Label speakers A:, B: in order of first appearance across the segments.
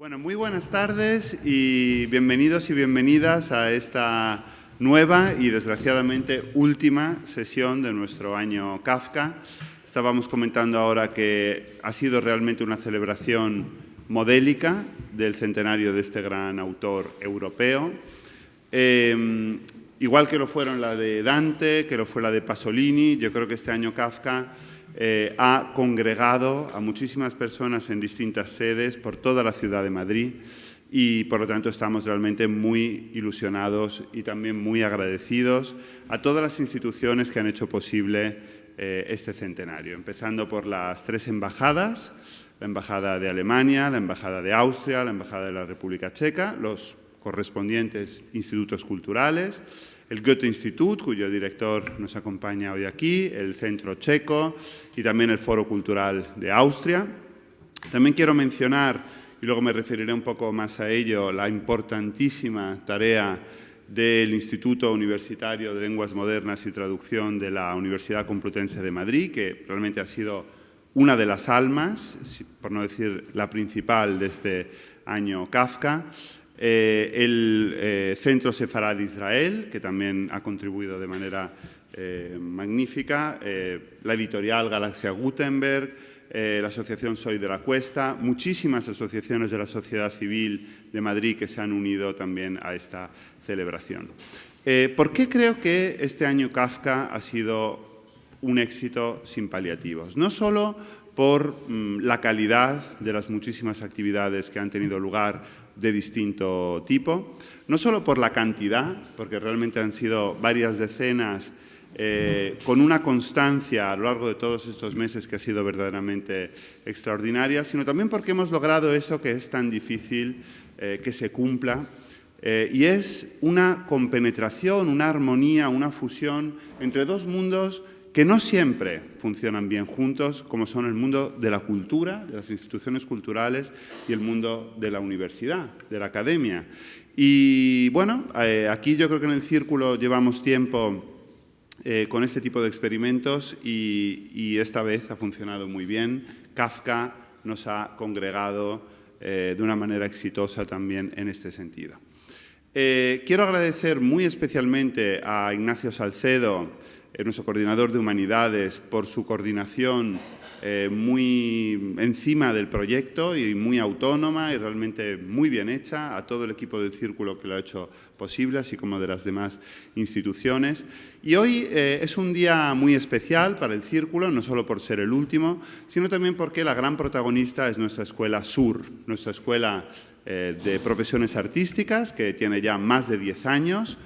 A: Bueno, muy buenas tardes y bienvenidos y bienvenidas a esta nueva y desgraciadamente última sesión de nuestro año Kafka. Estábamos comentando ahora que ha sido realmente una celebración modélica del centenario de este gran autor europeo. Igual que lo fueron la de Dante, que lo fue la de Pasolini, yo creo que este año Kafka ha congregado a muchísimas personas en distintas sedes por toda la ciudad de Madrid y, por lo tanto, estamos realmente muy ilusionados y también muy agradecidos a todas las instituciones que han hecho posible este centenario, empezando por las 3 embajadas, la Embajada de Alemania, la Embajada de Austria, la Embajada de la República Checa, los correspondientes institutos culturales, el Goethe-Institut, cuyo director nos acompaña hoy aquí, el Centro Checo y también el Foro Cultural de Austria. También quiero mencionar, y luego me referiré un poco más a ello, la importantísima tarea del Instituto Universitario de Lenguas Modernas y Traducción de la Universidad Complutense de Madrid, que realmente ha sido una de las almas, por no decir la principal, de este año Kafka. El Centro Sefarad de Israel, que también ha contribuido de manera magnífica, la editorial Galaxia Gutenberg, la Asociación Soy de la Cuesta, muchísimas asociaciones de la sociedad civil de Madrid que se han unido también a esta celebración. ¿Por qué creo que este año Kafka ha sido un éxito sin paliativos? No solo por la calidad de las muchísimas actividades que han tenido lugar de distinto tipo, no solo por la cantidad, porque realmente han sido varias decenas, con una constancia a lo largo de todos estos meses que ha sido verdaderamente extraordinaria, sino también porque hemos logrado eso que es tan difícil que se cumpla, y es una compenetración, una armonía, una fusión entre dos mundos que no siempre funcionan bien juntos, como son el mundo de la cultura, de las instituciones culturales, y el mundo de la universidad, de la academia. Y bueno, aquí yo creo que en el Círculo llevamos tiempo con este tipo de experimentos y esta vez ha funcionado muy bien. Kafka nos ha congregado de una manera exitosa también en este sentido. Quiero agradecer muy especialmente a Ignacio Salcedo, nuestro coordinador de Humanidades, por su coordinación muy encima del proyecto y muy autónoma y realmente muy bien hecha, a todo el equipo del Círculo que lo ha hecho posible, así como de las demás instituciones. Y hoy es un día muy especial para el Círculo, no solo por ser el último, sino también porque la gran protagonista es nuestra escuela SUR, nuestra escuela de profesiones artísticas, que tiene ya más de 10 años,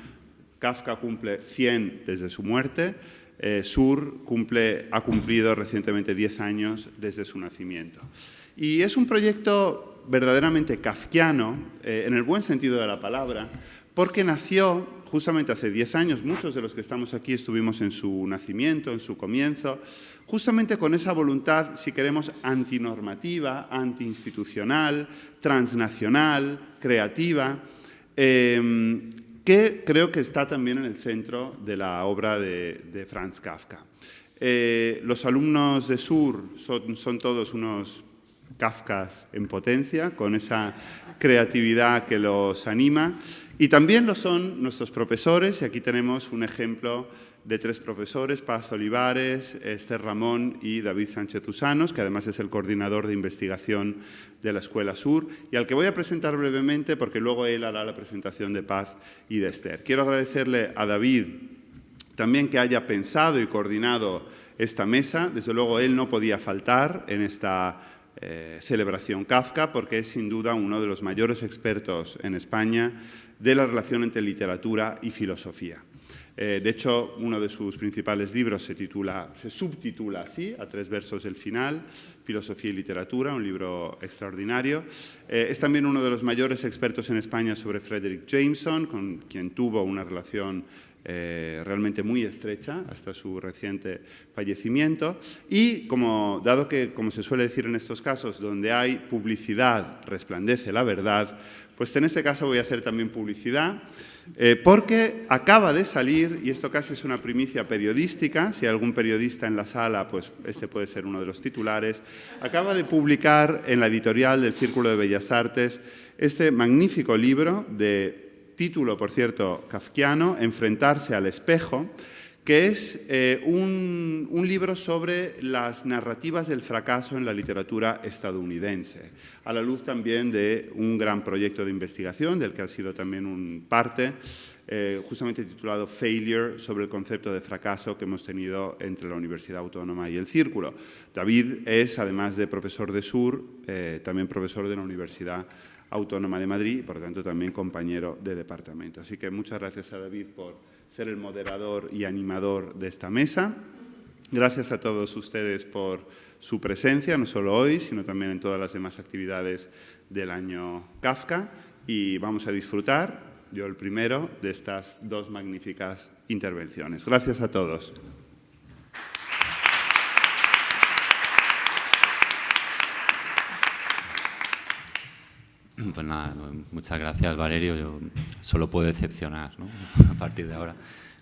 A: Kafka cumple 100 desde su muerte, SUR ha cumplido recientemente 10 años desde su nacimiento. Y es un proyecto verdaderamente kafkiano, en el buen sentido de la palabra, porque nació justamente hace 10 años, muchos de los que estamos aquí estuvimos en su nacimiento, en su comienzo, justamente con esa voluntad, si queremos, antinormativa, antiinstitucional, transnacional, creativa, que creo que está también en el centro de la obra de Franz Kafka. Los alumnos de SUR son todos unos Kafkas en potencia, con esa creatividad que los anima, y también lo son nuestros profesores, y aquí tenemos un ejemplo de 3 profesores, Paz Olivares, Esther Ramón y David Sánchez Usanos, que además es el coordinador de investigación de la Escuela SUR, y al que voy a presentar brevemente porque luego él hará la presentación de Paz y de Esther. Quiero agradecerle a David también que haya pensado y coordinado esta mesa. Desde luego él no podía faltar en esta celebración Kafka porque es sin duda uno de los mayores expertos en España de la relación entre literatura y filosofía. De hecho, uno de sus principales libros se subtitula así, a 3 versos del final, Filosofía y Literatura, un libro extraordinario. Es también uno de los mayores expertos en España sobre Frederick Jameson, con quien tuvo una relación realmente muy estrecha hasta su reciente fallecimiento. Y dado que, como se suele decir en estos casos, donde hay publicidad resplandece la verdad, pues en este caso voy a hacer también publicidad, porque acaba de salir, y esto casi es una primicia periodística, si hay algún periodista en la sala, pues este puede ser uno de los titulares, acaba de publicar en la editorial del Círculo de Bellas Artes este magnífico libro de título, por cierto, kafkiano, Enfrentarse al espejo, que es un libro sobre las narrativas del fracaso en la literatura estadounidense, a la luz también de un gran proyecto de investigación, del que ha sido también un parte, justamente titulado Failure, sobre el concepto de fracaso que hemos tenido entre la Universidad Autónoma y el Círculo. David es, además de profesor de SUR, también profesor de la Universidad Autónoma de Madrid y, por lo tanto, también compañero de departamento. Así que muchas gracias a David por ser el moderador y animador de esta mesa. Gracias a todos ustedes por su presencia, no solo hoy, sino también en todas las demás actividades del año Kafka. Y vamos a disfrutar, yo el primero, de estas dos magníficas intervenciones. Gracias a todos.
B: Pues nada, muchas gracias, Valerio. Yo solo puedo decepcionar, ¿no? A partir de ahora.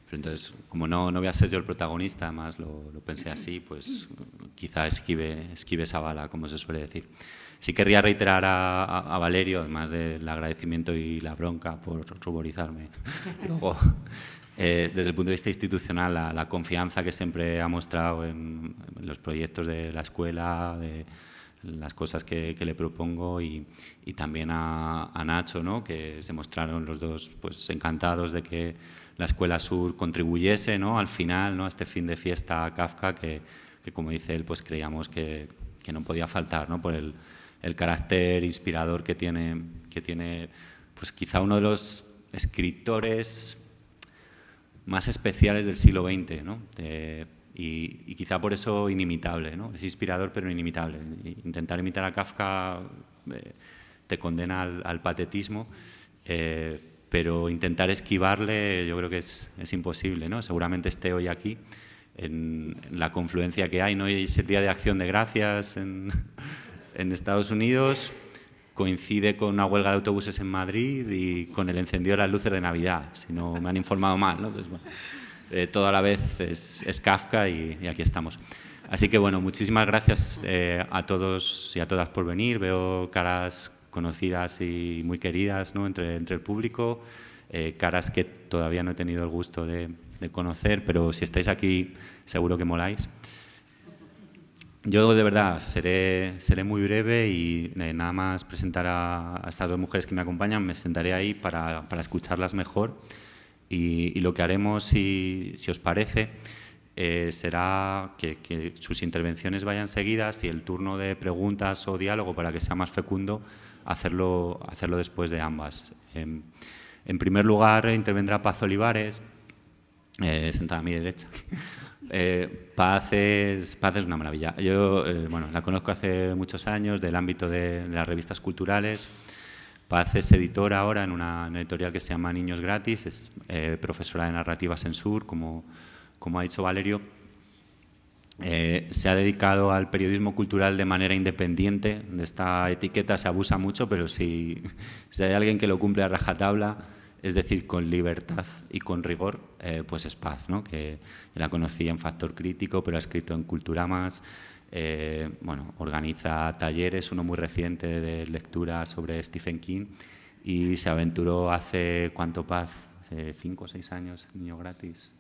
B: Pero entonces, como no voy a ser yo el protagonista, además lo pensé así, pues quizá esquive esa bala, como se suele decir. Sí querría reiterar a Valerio, además del agradecimiento y la bronca por ruborizarme. Luego, desde el punto de vista institucional, la confianza que siempre ha mostrado en los proyectos de la escuela, de las cosas que le propongo, y también a Nacho, ¿no? Que se mostraron los dos pues encantados de que la Escuela Sur contribuyese, ¿no? Al final, ¿no? A este fin de fiesta a Kafka que como dice él, pues creíamos que no podía faltar, ¿no? Por el carácter inspirador que tiene pues quizá uno de los escritores más especiales del siglo XX, ¿no? Y quizá por eso inimitable, ¿no? Es inspirador pero inimitable. Intentar imitar a Kafka te condena al patetismo, pero intentar esquivarle yo creo que es imposible, ¿no? Seguramente esté hoy aquí en la confluencia que hay, ¿no? Y ese Día de Acción de Gracias en Estados Unidos coincide con una huelga de autobuses en Madrid y con el encendido de las luces de Navidad, si no me han informado mal, ¿no? Pues, bueno, todo a la vez es Kafka y aquí estamos. Así que, bueno, muchísimas gracias a todos y a todas por venir. Veo caras conocidas y muy queridas, ¿no? entre el público, caras que todavía no he tenido el gusto de conocer, pero si estáis aquí seguro que moláis. Yo, de verdad, seré muy breve y nada más presentar a estas dos mujeres que me acompañan, me sentaré ahí para escucharlas mejor. Y lo que haremos, si os parece, será que sus intervenciones vayan seguidas y el turno de preguntas o diálogo, para que sea más fecundo, hacerlo después de ambas. En primer lugar, intervendrá Paz Olivares, sentada a mi derecha. Paz es una maravilla. Yo bueno, la conozco hace muchos años del ámbito de las revistas culturales. Paz es editora ahora en una editorial que se llama Niños Gratis, es profesora de narrativas en SUR, como ha dicho Valerio. Se ha dedicado al periodismo cultural de manera independiente. De esta etiqueta se abusa mucho, pero si hay alguien que lo cumple a rajatabla, es decir, con libertad y con rigor, pues es Paz, ¿no? Que la conocí en Factor Crítico, pero ha escrito en Culturamas. Bueno, organiza talleres, uno muy reciente de lectura sobre Stephen King, y se aventuró hace, ¿cuánto, Paz? Hace 5 o 6 años, Niño Gratis.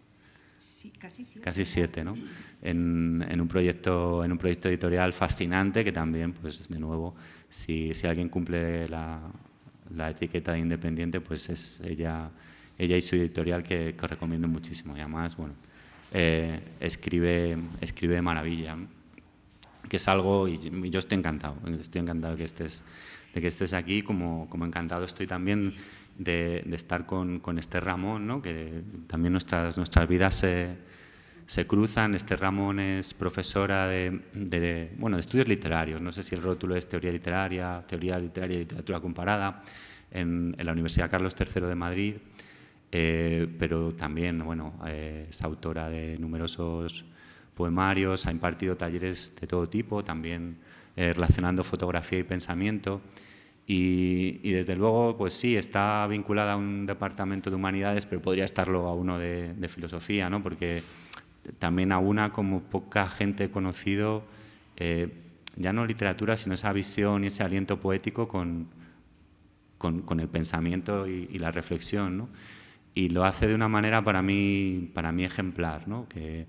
C: Sí, casi 7.
B: Casi 7, ¿no? En un proyecto editorial fascinante que también, pues de nuevo, si alguien cumple la etiqueta de independiente, pues es ella y su editorial que os recomiendo muchísimo. Y además, bueno, escribe de maravilla, que es algo, y yo estoy encantado de que estés aquí, como encantado estoy también de estar con Esther Ramón, ¿no? Que también nuestras vidas se cruzan. Esther Ramón es profesora de estudios literarios, no sé si el rótulo es teoría literaria y literatura comparada, en la Universidad Carlos III de Madrid. pero también, bueno, es autora de numerosos poemarios, ha impartido talleres de todo tipo, también relacionando fotografía y pensamiento. Y desde luego, pues sí, está vinculada a un departamento de humanidades, pero podría estarlo a uno de filosofía, ¿no? Porque también aúna, como poca gente he conocido, ya no literatura, sino esa visión y ese aliento poético con el pensamiento y la reflexión, ¿no? Y lo hace de una manera para mí ejemplar, ¿no? Que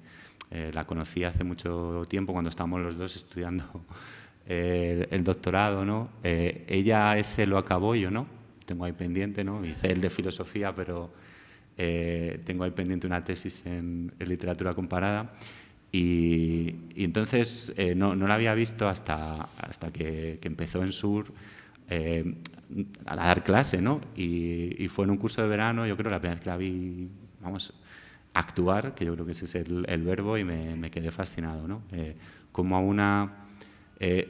B: la conocí hace mucho tiempo cuando estábamos los dos estudiando el doctorado, ¿no? Ella ese lo acabó, yo no, tengo ahí pendiente, ¿no? Hice el de filosofía, pero tengo ahí pendiente una tesis en literatura comparada y entonces no la había visto hasta que empezó en Sur a dar clase, ¿no? Y fue en un curso de verano, yo creo, la primera vez que la vi, vamos, actuar, que yo creo que ese es el verbo, y me quedé fascinado, ¿no? Como a una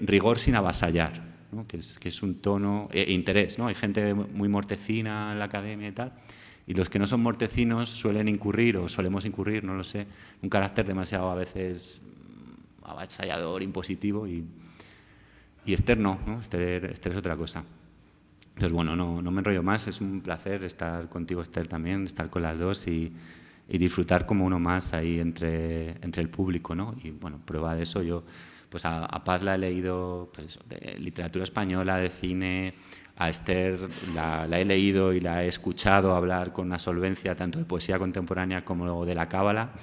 B: rigor sin avasallar, ¿no? que es un tono, interés, ¿no? Hay gente muy mortecina en la academia y tal, y los que no son mortecinos suelen incurrir, o solemos incurrir, no lo sé, un carácter demasiado a veces avasallador, impositivo, y Esther no, ¿no? Esther es otra cosa. Entonces, bueno, no me enrollo más, es un placer estar contigo, Esther, también, estar con las dos y disfrutar como uno más ahí entre el público, ¿no? Y, bueno, prueba de eso, yo pues a Paz la he leído, pues, de literatura española, de cine, a Esther la he leído y la he escuchado hablar con una solvencia tanto de poesía contemporánea como de la cábala.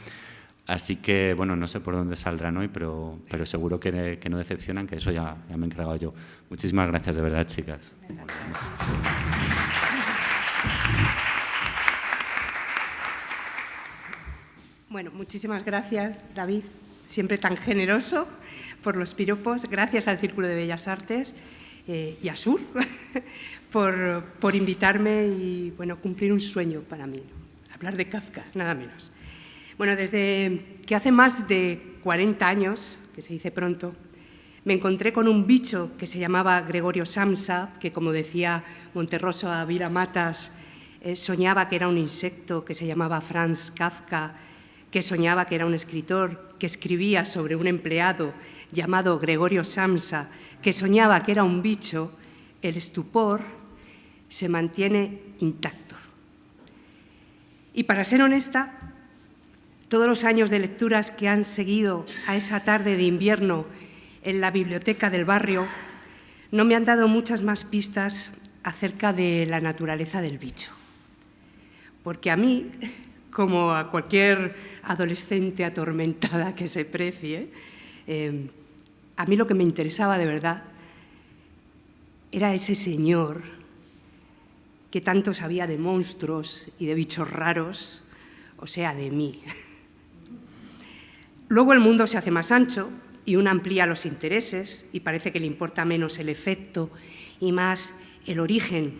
B: Así que, bueno, no sé por dónde saldrán hoy, pero seguro que no decepcionan, que eso ya me he encargado yo. Muchísimas gracias, de verdad, chicas.
C: Bueno, muchísimas gracias, David, siempre tan generoso por los piropos. Gracias al Círculo de Bellas Artes y a Sur por invitarme y, bueno, cumplir un sueño para mí, hablar de Kafka, nada menos. Bueno, desde que hace más de 40 años, que se dice pronto, me encontré con un bicho que se llamaba Gregorio Samsa, que, como decía Monterroso a Vila Matas, soñaba que era un insecto que se llamaba Franz Kafka, que soñaba que era un escritor que escribía sobre un empleado llamado Gregorio Samsa, que soñaba que era un bicho. El estupor se mantiene intacto. Y para ser honesta, todos los años de lecturas que han seguido a esa tarde de invierno en la biblioteca del barrio no me han dado muchas más pistas acerca de la naturaleza del bicho. Porque a mí, como a cualquier adolescente atormentada que se precie, a mí lo que me interesaba de verdad era ese señor que tanto sabía de monstruos y de bichos raros, o sea, de mí. Luego el mundo se hace más ancho y uno amplía los intereses y parece que le importa menos el efecto y más el origen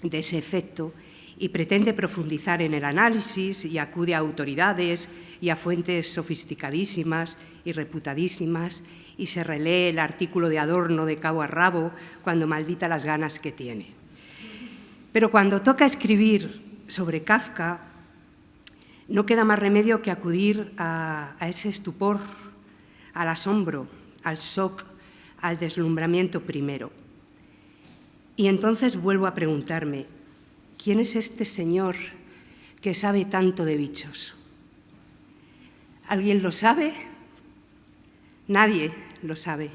C: de ese efecto, y pretende profundizar en el análisis y acude a autoridades y a fuentes sofisticadísimas y reputadísimas y se relee el artículo de Adorno de cabo a rabo cuando maldita las ganas que tiene. Pero cuando toca escribir sobre Kafka, no queda más remedio que acudir a ese estupor, al asombro, al shock, al deslumbramiento primero. Y entonces vuelvo a preguntarme, ¿quién es este señor que sabe tanto de bichos? ¿Alguien lo sabe? Nadie lo sabe,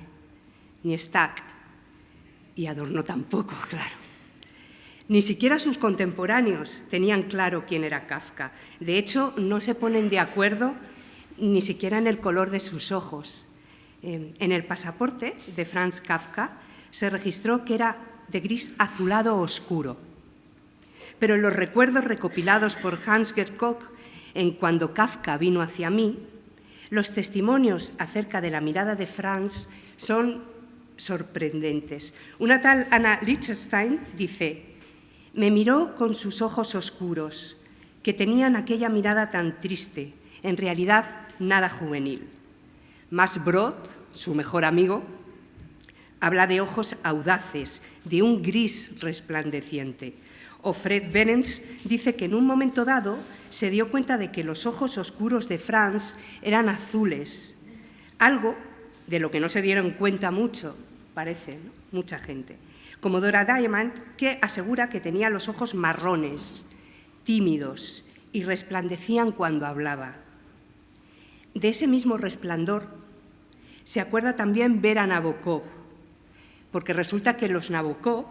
C: ni Stack, y Adorno tampoco, claro. Ni siquiera sus contemporáneos tenían claro quién era Kafka. De hecho, no se ponen de acuerdo ni siquiera en el color de sus ojos. En el pasaporte de Franz Kafka se registró que era de gris azulado oscuro. Pero en los recuerdos recopilados por Hans-Gert Koch en Cuando Kafka vino hacia mí, los testimonios acerca de la mirada de Franz son sorprendentes. Una tal Anna Lichtenstein dice: «Me miró con sus ojos oscuros, que tenían aquella mirada tan triste, en realidad nada juvenil». Max Brod, su mejor amigo, habla de ojos audaces, de un gris resplandeciente. o Fred Benens dice que en un momento dado se dio cuenta de que los ojos oscuros de Franz eran azules, algo de lo que no se dieron cuenta mucho, parece, ¿no? Mucha gente. Como Dora Diamond, que asegura que tenía los ojos marrones, tímidos y resplandecían cuando hablaba. De ese mismo resplandor se acuerda también Vera Nabokov, porque resulta que los Nabokov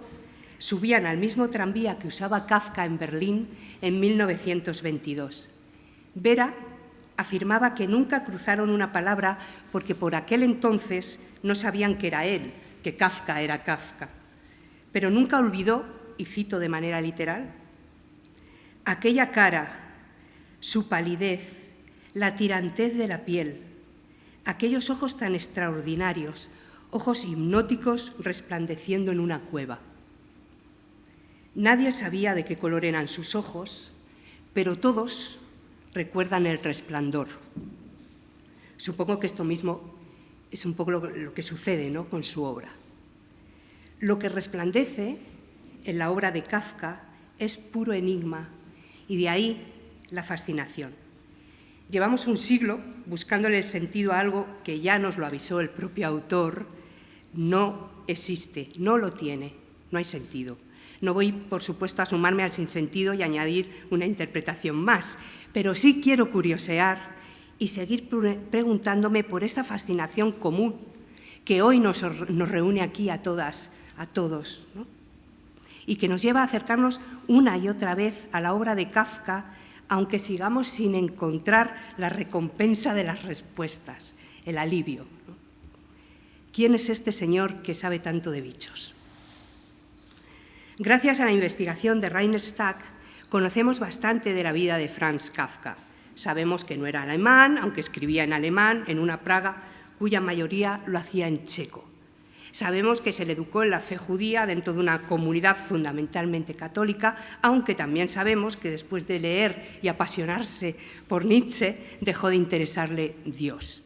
C: subían al mismo tranvía que usaba Kafka en Berlín en 1922. Vera afirmaba que nunca cruzaron una palabra porque por aquel entonces no sabían que era él, que Kafka era Kafka. Pero nunca olvidó, y cito de manera literal, aquella cara, su palidez, la tirantez de la piel, aquellos ojos tan extraordinarios, ojos hipnóticos resplandeciendo en una cueva. Nadie sabía de qué color eran sus ojos, pero todos recuerdan el resplandor. Supongo que esto mismo es un poco lo que sucede, ¿no?, con su obra. Lo que resplandece en la obra de Kafka es puro enigma y de ahí la fascinación. Llevamos un siglo buscándole el sentido a algo que ya nos lo avisó el propio autor. No existe, no lo tiene, no hay sentido. No voy, por supuesto, a sumarme al sinsentido y añadir una interpretación más, pero sí quiero curiosear y seguir preguntándome por esta fascinación común que hoy nos reúne aquí a todas, a todos, ¿no? Y que nos lleva a acercarnos una y otra vez a la obra de Kafka, aunque sigamos sin encontrar la recompensa de las respuestas, el alivio, ¿no? ¿Quién es este señor que sabe tanto de bichos? Gracias a la investigación de Rainer Stack, conocemos bastante de la vida de Franz Kafka. Sabemos que no era alemán, aunque escribía en alemán, en una Praga cuya mayoría lo hacía en checo. Sabemos que se le educó en la fe judía dentro de una comunidad fundamentalmente católica, aunque también sabemos que después de leer y apasionarse por Nietzsche, dejó de interesarle Dios.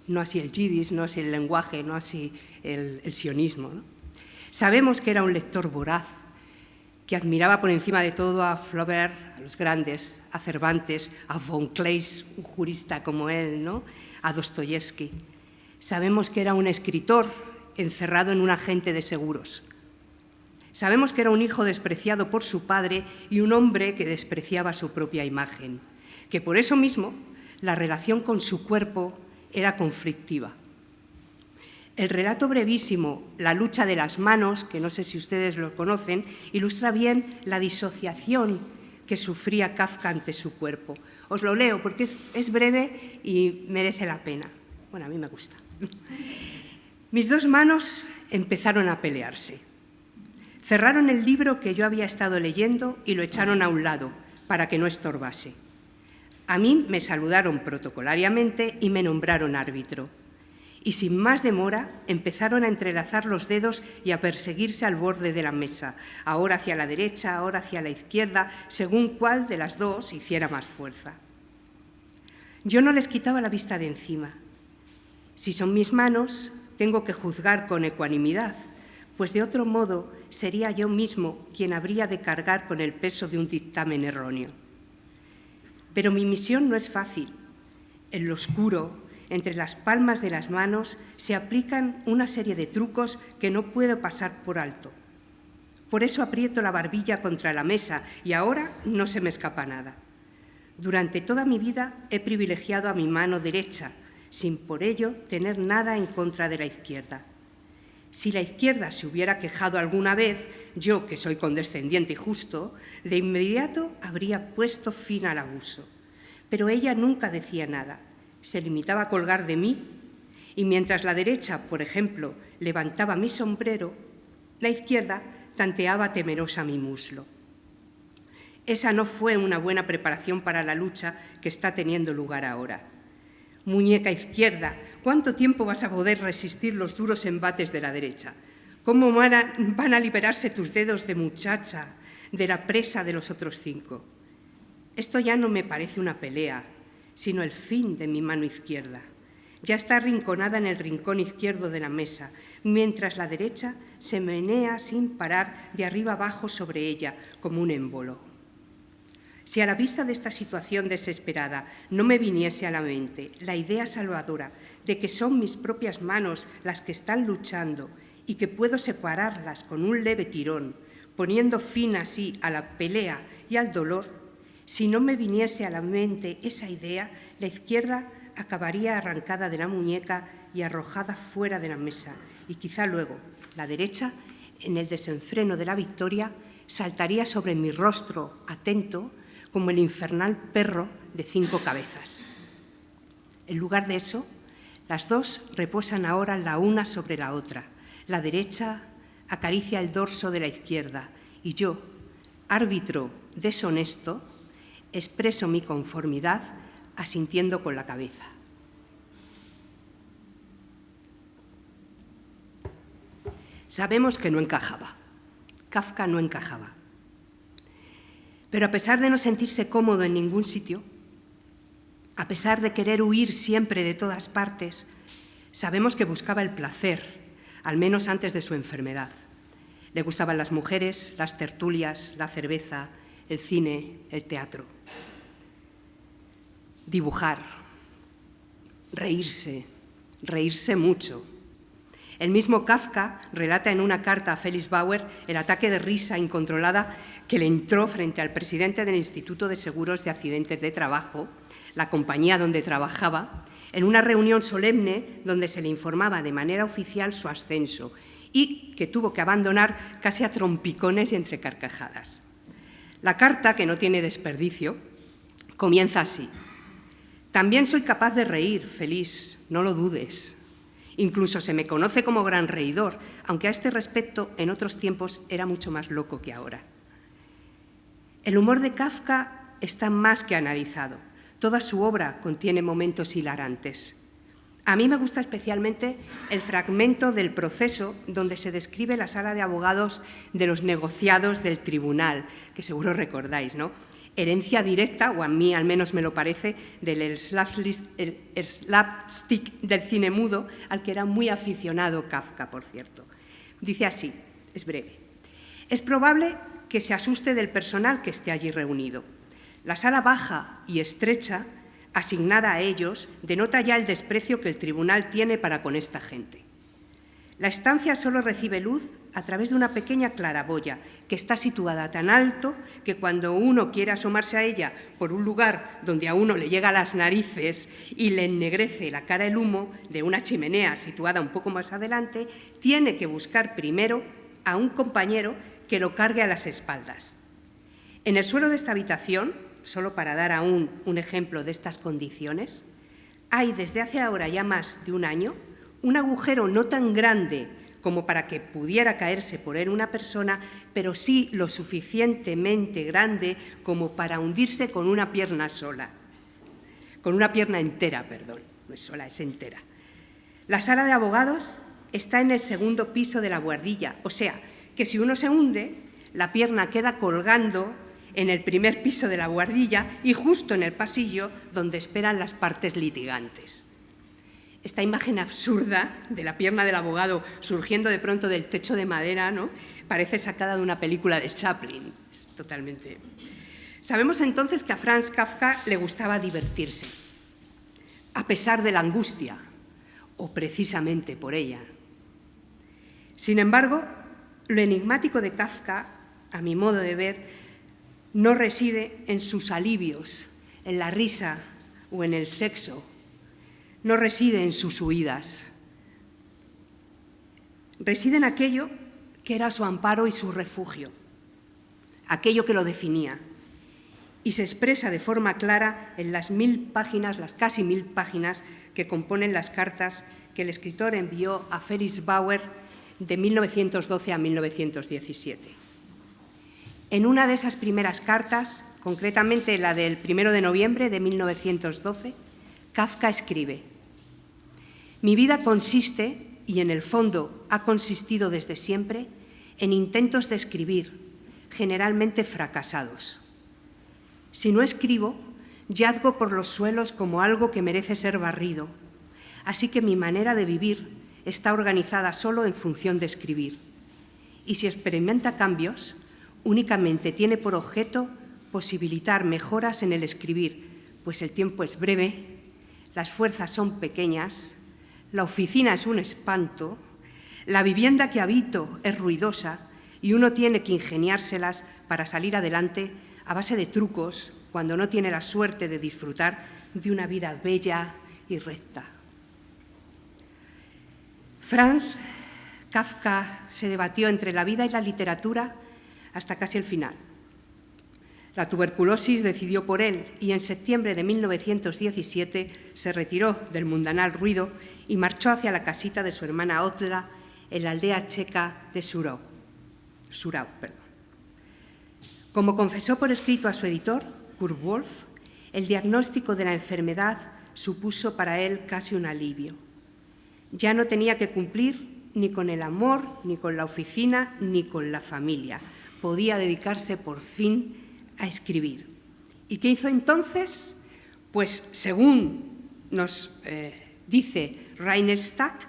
C: No así el yiddish, no así el lenguaje, no así el sionismo, ¿no? Sabemos que era un lector voraz, que admiraba por encima de todo a Flaubert, a los grandes, a Cervantes, a von Kleist, un jurista como él, ¿no?, a Dostoyevsky. Sabemos que era un escritor encerrado en un agente de seguros. Sabemos que era un hijo despreciado por su padre y un hombre que despreciaba su propia imagen, que por eso mismo la relación con su cuerpo era conflictiva. El relato brevísimo, La lucha de las manos, que no sé si ustedes lo conocen, ilustra bien la disociación que sufría Kafka ante su cuerpo. Os lo leo porque es breve y merece la pena. Bueno, a mí me gusta. Mis dos manos empezaron a pelearse. Cerraron el libro que yo había estado leyendo y lo echaron a un lado para que no estorbase. A mí me saludaron protocolariamente y me nombraron árbitro. Y sin más demora empezaron a entrelazar los dedos y a perseguirse al borde de la mesa, ahora hacia la derecha, ahora hacia la izquierda, según cuál de las dos hiciera más fuerza. Yo no les quitaba la vista de encima. Si son mis manos, tengo que juzgar con ecuanimidad, pues de otro modo sería yo mismo quien habría de cargar con el peso de un dictamen erróneo. Pero mi misión no es fácil. En lo oscuro, entre las palmas de las manos, se aplican una serie de trucos que no puedo pasar por alto. Por eso aprieto la barbilla contra la mesa y ahora no se me escapa nada. Durante toda mi vida he privilegiado a mi mano derecha, sin por ello tener nada en contra de la izquierda. Si la izquierda se hubiera quejado alguna vez, yo, que soy condescendiente y justo, de inmediato habría puesto fin al abuso. Pero ella nunca decía nada. Se limitaba a colgar de mí y mientras la derecha, por ejemplo, levantaba mi sombrero, la izquierda tanteaba temerosa mi muslo. Esa no fue una buena preparación para la lucha que está teniendo lugar ahora. Muñeca izquierda, ¿cuánto tiempo vas a poder resistir los duros embates de la derecha? ¿Cómo van a liberarse tus dedos de muchacha, de la presa de los otros 5? Esto ya no me parece una pelea, sino el fin de mi mano izquierda. Ya está arrinconada en el rincón izquierdo de la mesa, mientras la derecha se menea sin parar de arriba abajo sobre ella, como un émbolo. Si a la vista de esta situación desesperada no me viniese a la mente la idea salvadora de que son mis propias manos las que están luchando y que puedo separarlas con un leve tirón, poniendo fin así a la pelea y al dolor, si no me viniese a la mente esa idea, la izquierda acabaría arrancada de la muñeca y arrojada fuera de la mesa, y quizá luego la derecha, en el desenfreno de la victoria, saltaría sobre mi rostro atento como el infernal perro de 5 cabezas. En lugar de eso, las dos reposan ahora la una sobre la otra. La derecha acaricia el dorso de la izquierda y yo, árbitro deshonesto, expreso mi conformidad asintiendo con la cabeza. Sabemos que no encajaba. Kafka no encajaba. Pero a pesar de no sentirse cómodo en ningún sitio, a pesar de querer huir siempre de todas partes, sabemos que buscaba el placer, al menos antes de su enfermedad. Le gustaban las mujeres, las tertulias, la cerveza, el cine, el teatro. Dibujar, reírse mucho. El mismo Kafka relata en una carta a Felix Bauer el ataque de risa incontrolada que le entró frente al presidente del Instituto de Seguros de Accidentes de Trabajo, la compañía donde trabajaba, en una reunión solemne donde se le informaba de manera oficial su ascenso y que tuvo que abandonar casi a trompicones y entre carcajadas. La carta, que no tiene desperdicio, comienza así. También soy capaz de reír, Feliz, no lo dudes. Incluso se me conoce como gran reidor, aunque a este respecto en otros tiempos era mucho más loco que ahora. El humor de Kafka está más que analizado. Toda su obra contiene momentos hilarantes. A mí me gusta especialmente el fragmento del proceso donde se describe la sala de abogados de los negociados del tribunal, que seguro recordáis, ¿no? Herencia directa, o a mí al menos me lo parece, del slapstick del cine mudo, al que era muy aficionado Kafka, por cierto. Dice así, es breve. Es probable que se asuste del personal que esté allí reunido. La sala baja y estrecha, asignada a ellos, denota ya el desprecio que el tribunal tiene para con esta gente. La estancia solo recibe luz a través de una pequeña claraboya que está situada tan alto que cuando uno quiere asomarse a ella por un lugar donde a uno le llega a las narices y le ennegrece la cara el humo de una chimenea situada un poco más adelante, tiene que buscar primero a un compañero que lo cargue a las espaldas. En el suelo de esta habitación, solo para dar aún un ejemplo de estas condiciones, hay desde hace ahora ya más de un año un agujero no tan grande como para que pudiera caerse por él una persona, pero sí lo suficientemente grande como para hundirse con una pierna sola. Con una pierna entera, perdón, no es sola, es entera. La sala de abogados está en el segundo piso de la buhardilla, o sea, que si uno se hunde, la pierna queda colgando en el primer piso de la buhardilla y justo en el pasillo donde esperan las partes litigantes. Esta imagen absurda de la pierna del abogado surgiendo de pronto del techo de madera, ¿no? Parece sacada de una película de Chaplin. Es totalmente... Sabemos entonces que a Franz Kafka le gustaba divertirse, a pesar de la angustia, o precisamente por ella. Sin embargo, lo enigmático de Kafka, a mi modo de ver, no reside en sus alivios, en la risa o en el sexo. No reside en sus huidas. Reside en aquello que era su amparo y su refugio, aquello que lo definía, y se expresa de forma clara en las 1000 páginas, las casi 1000 páginas que componen las cartas que el escritor envió a Felix Bauer de 1912 a 1917. En una de esas primeras cartas, concretamente la del 1 de noviembre de 1912, Kafka escribe: «Mi vida consiste, y en el fondo ha consistido desde siempre, en intentos de escribir, generalmente fracasados. Si no escribo, yazgo por los suelos como algo que merece ser barrido, así que mi manera de vivir está organizada solo en función de escribir. Y si experimenta cambios, únicamente tiene por objeto posibilitar mejoras en el escribir, pues el tiempo es breve, las fuerzas son pequeñas, la oficina es un espanto, la vivienda que habito es ruidosa y uno tiene que ingeniárselas para salir adelante a base de trucos cuando no tiene la suerte de disfrutar de una vida bella y recta. Franz Kafka se debatió entre la vida y la literatura hasta casi el final. La tuberculosis decidió por él y en septiembre de 1917 se retiró del mundanal ruido y marchó hacia la casita de su hermana Otla en la aldea checa de Surau. Como confesó por escrito a su editor, Kurt Wolf, el diagnóstico de la enfermedad supuso para él casi un alivio. Ya no tenía que cumplir ni con el amor, ni con la oficina, ni con la familia. Podía dedicarse por fin a escribir. ¿Y qué hizo entonces? Pues, según nos dice Rainer Stack,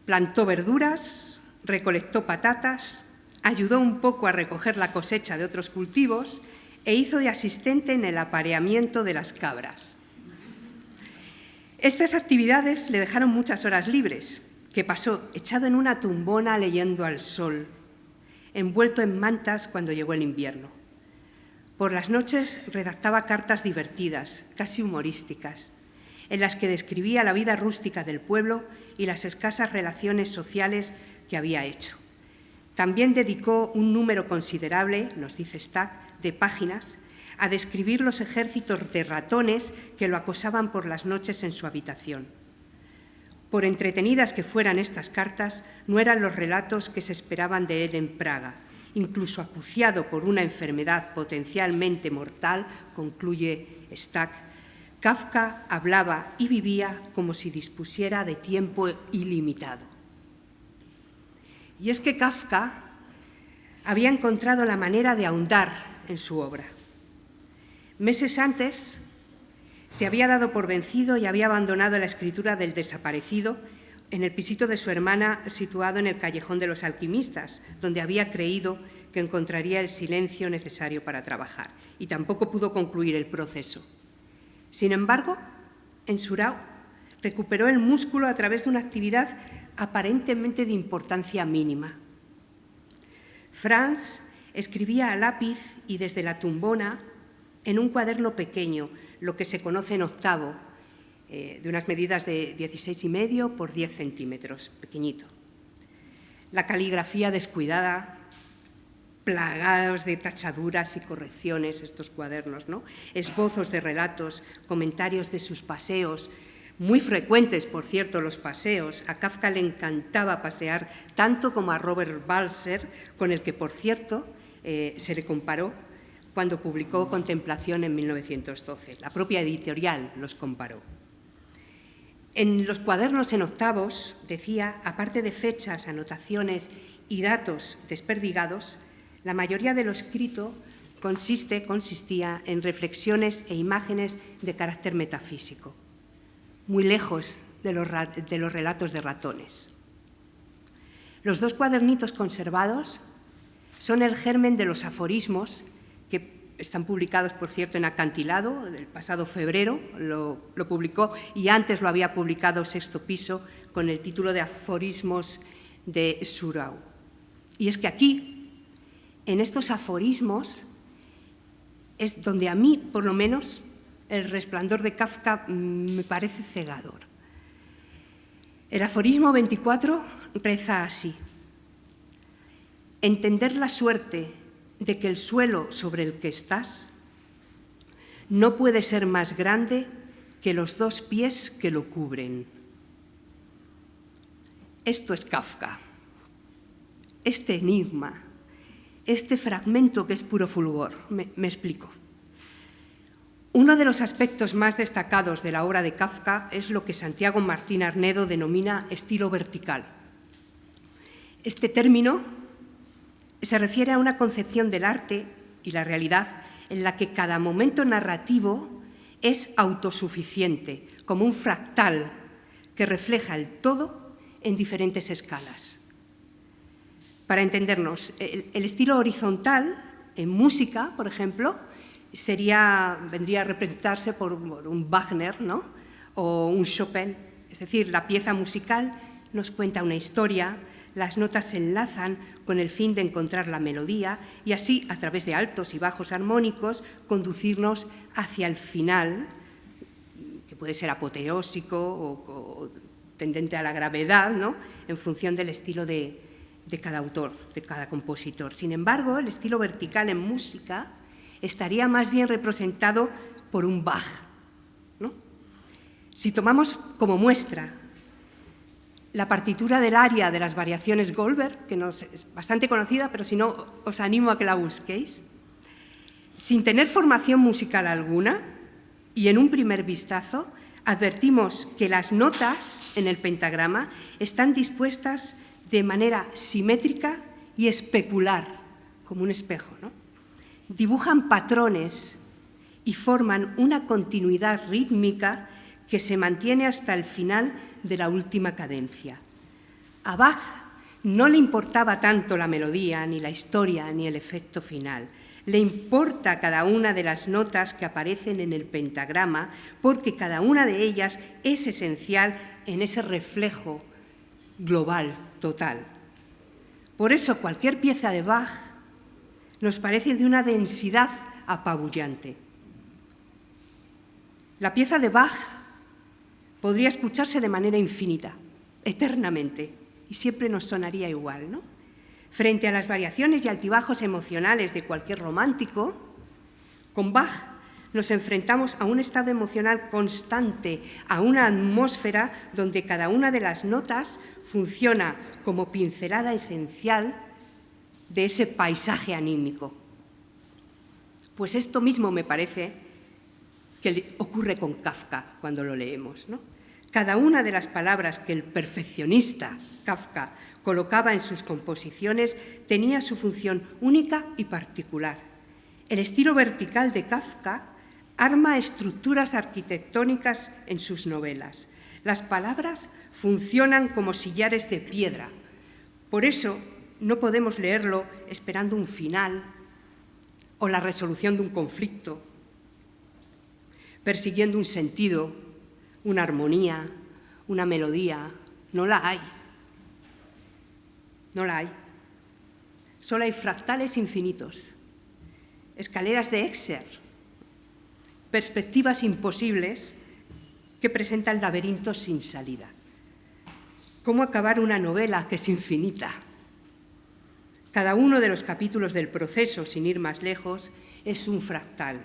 C: plantó verduras, recolectó patatas, ayudó un poco a recoger la cosecha de otros cultivos e hizo de asistente en el apareamiento de las cabras. Estas actividades le dejaron muchas horas libres, que pasó echado en una tumbona leyendo al sol, envuelto en mantas cuando llegó el invierno. Por las noches redactaba cartas divertidas, casi humorísticas, en las que describía la vida rústica del pueblo y las escasas relaciones sociales que había hecho. También dedicó un número considerable, nos dice Stack, de páginas a describir los ejércitos de ratones que lo acosaban por las noches en su habitación. Por entretenidas que fueran estas cartas, no eran los relatos que se esperaban de él en Praga. Incluso acuciado por una enfermedad potencialmente mortal, concluye Stack, Kafka hablaba y vivía como si dispusiera de tiempo ilimitado. Y es que Kafka había encontrado la manera de ahondar en su obra. Meses antes se había dado por vencido y había abandonado la escritura del desaparecido en el pisito de su hermana situado en el Callejón de los Alquimistas, donde había creído que encontraría el silencio necesario para trabajar, y tampoco pudo concluir el proceso. Sin embargo, en Surau recuperó el músculo a través de una actividad aparentemente de importancia mínima. Franz escribía a lápiz y desde la tumbona en un cuaderno pequeño, lo que se conoce en octavo, de unas medidas de 16,5 por 10 centímetros, pequeñito. La caligrafía descuidada, plagados de tachaduras y correcciones, estos cuadernos, ¿no? Esbozos de relatos, comentarios de sus paseos, muy frecuentes, por cierto, los paseos. A Kafka le encantaba pasear, tanto como a Robert Balzer, con el que, por cierto, se le comparó cuando publicó Contemplación en 1912. La propia editorial los comparó. En los cuadernos en octavos, decía, aparte de fechas, anotaciones y datos desperdigados, la mayoría de lo escrito consistía en reflexiones e imágenes de carácter metafísico, muy lejos de los relatos de ratones. Los dos cuadernitos conservados son el germen de los aforismos que están publicados, por cierto, en Acantilado, el pasado febrero lo publicó, y antes lo había publicado Sexto Piso con el título de Aforismos de Surau. Y es que aquí, en estos aforismos, es donde a mí, por lo menos, el resplandor de Kafka me parece cegador. El aforismo 24 reza así: entender la suerte de que el suelo sobre el que estás no puede ser más grande que los 2 pies que lo cubren. Esto es Kafka, este enigma, este fragmento que es puro fulgor. Me explico. Uno de los aspectos más destacados de la obra de Kafka es lo que Santiago Martín Arnedo denomina estilo vertical. Este término se refiere a una concepción del arte y la realidad en la que cada momento narrativo es autosuficiente, como un fractal que refleja el todo en diferentes escalas. Para entendernos, el estilo horizontal en música, por ejemplo, vendría a representarse por un Wagner, ¿no? O un Chopin. Es decir, la pieza musical nos cuenta una historia, las notas se enlazan con el fin de encontrar la melodía y así, a través de altos y bajos armónicos, conducirnos hacia el final, que puede ser apoteósico o tendente a la gravedad, ¿no? En función del estilo de cada autor, de cada compositor. Sin embargo, el estilo vertical en música estaría más bien representado por un Bach, ¿no? Si tomamos como muestra la partitura del aria de las variaciones Goldberg, que es bastante conocida, pero si no, os animo a que la busquéis, sin tener formación musical alguna y en un primer vistazo, advertimos que las notas en el pentagrama están dispuestas de manera simétrica y especular, como un espejo, ¿no? Dibujan patrones y forman una continuidad rítmica que se mantiene hasta el final de la última cadencia. A Bach no le importaba tanto la melodía, ni la historia, ni el efecto final. Le importa cada una de las notas que aparecen en el pentagrama porque cada una de ellas es esencial en ese reflejo global, total. Por eso cualquier pieza de Bach nos parece de una densidad apabullante. La pieza de Bach podría escucharse de manera infinita, eternamente, y siempre nos sonaría igual, ¿no? Frente a las variaciones y altibajos emocionales de cualquier romántico, con Bach nos enfrentamos a un estado emocional constante, a una atmósfera donde cada una de las notas funciona como pincelada esencial de ese paisaje anímico. Pues esto mismo me parece que ocurre con Kafka cuando lo leemos, ¿no? Cada una de las palabras que el perfeccionista Kafka colocaba en sus composiciones tenía su función única y particular. El estilo vertical de Kafka arma estructuras arquitectónicas en sus novelas. Las palabras funcionan como sillares de piedra. Por eso no podemos leerlo esperando un final o la resolución de un conflicto, persiguiendo un sentido, una armonía, una melodía. No la hay. No la hay. Solo hay fractales infinitos, escaleras de Escher, perspectivas imposibles que presentan laberintos sin salida. ¿Cómo acabar una novela que es infinita? Cada uno de los capítulos del proceso, sin ir más lejos, es un fractal.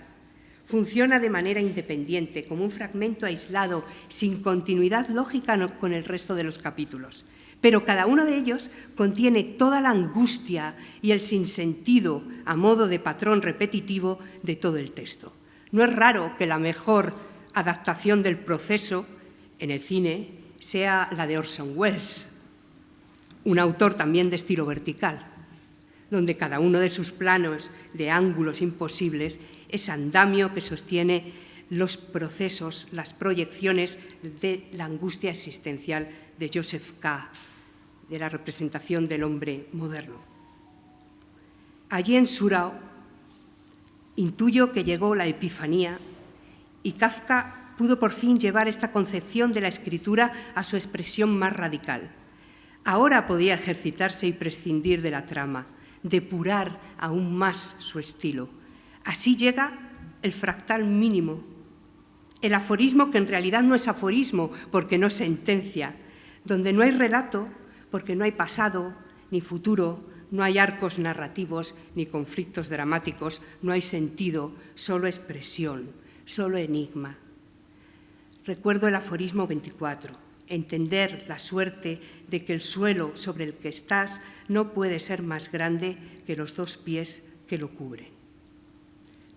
C: Funciona de manera independiente, como un fragmento aislado, sin continuidad lógica con el resto de los capítulos. Pero cada uno de ellos contiene toda la angustia y el sinsentido a modo de patrón repetitivo de todo el texto. No es raro que la mejor adaptación del proceso en el cine sea la de Orson Welles, un autor también de estilo vertical, donde cada uno de sus planos de ángulos imposibles es andamio que sostiene los procesos, las proyecciones de la angustia existencial de Joseph K., de la representación del hombre moderno. Allí en Surau intuyo que llegó la epifanía y Kafka pudo por fin llevar esta concepción de la escritura a su expresión más radical. Ahora podía ejercitarse y prescindir de la trama, depurar aún más su estilo. Así llega el fractal mínimo, el aforismo que en realidad no es aforismo porque no sentencia, donde no hay relato porque no hay pasado ni futuro, no hay arcos narrativos ni conflictos dramáticos, no hay sentido, solo expresión, solo enigma. Recuerdo el aforismo 24, entender la suerte de que el suelo sobre el que estás no puede ser más grande que los dos pies que lo cubren.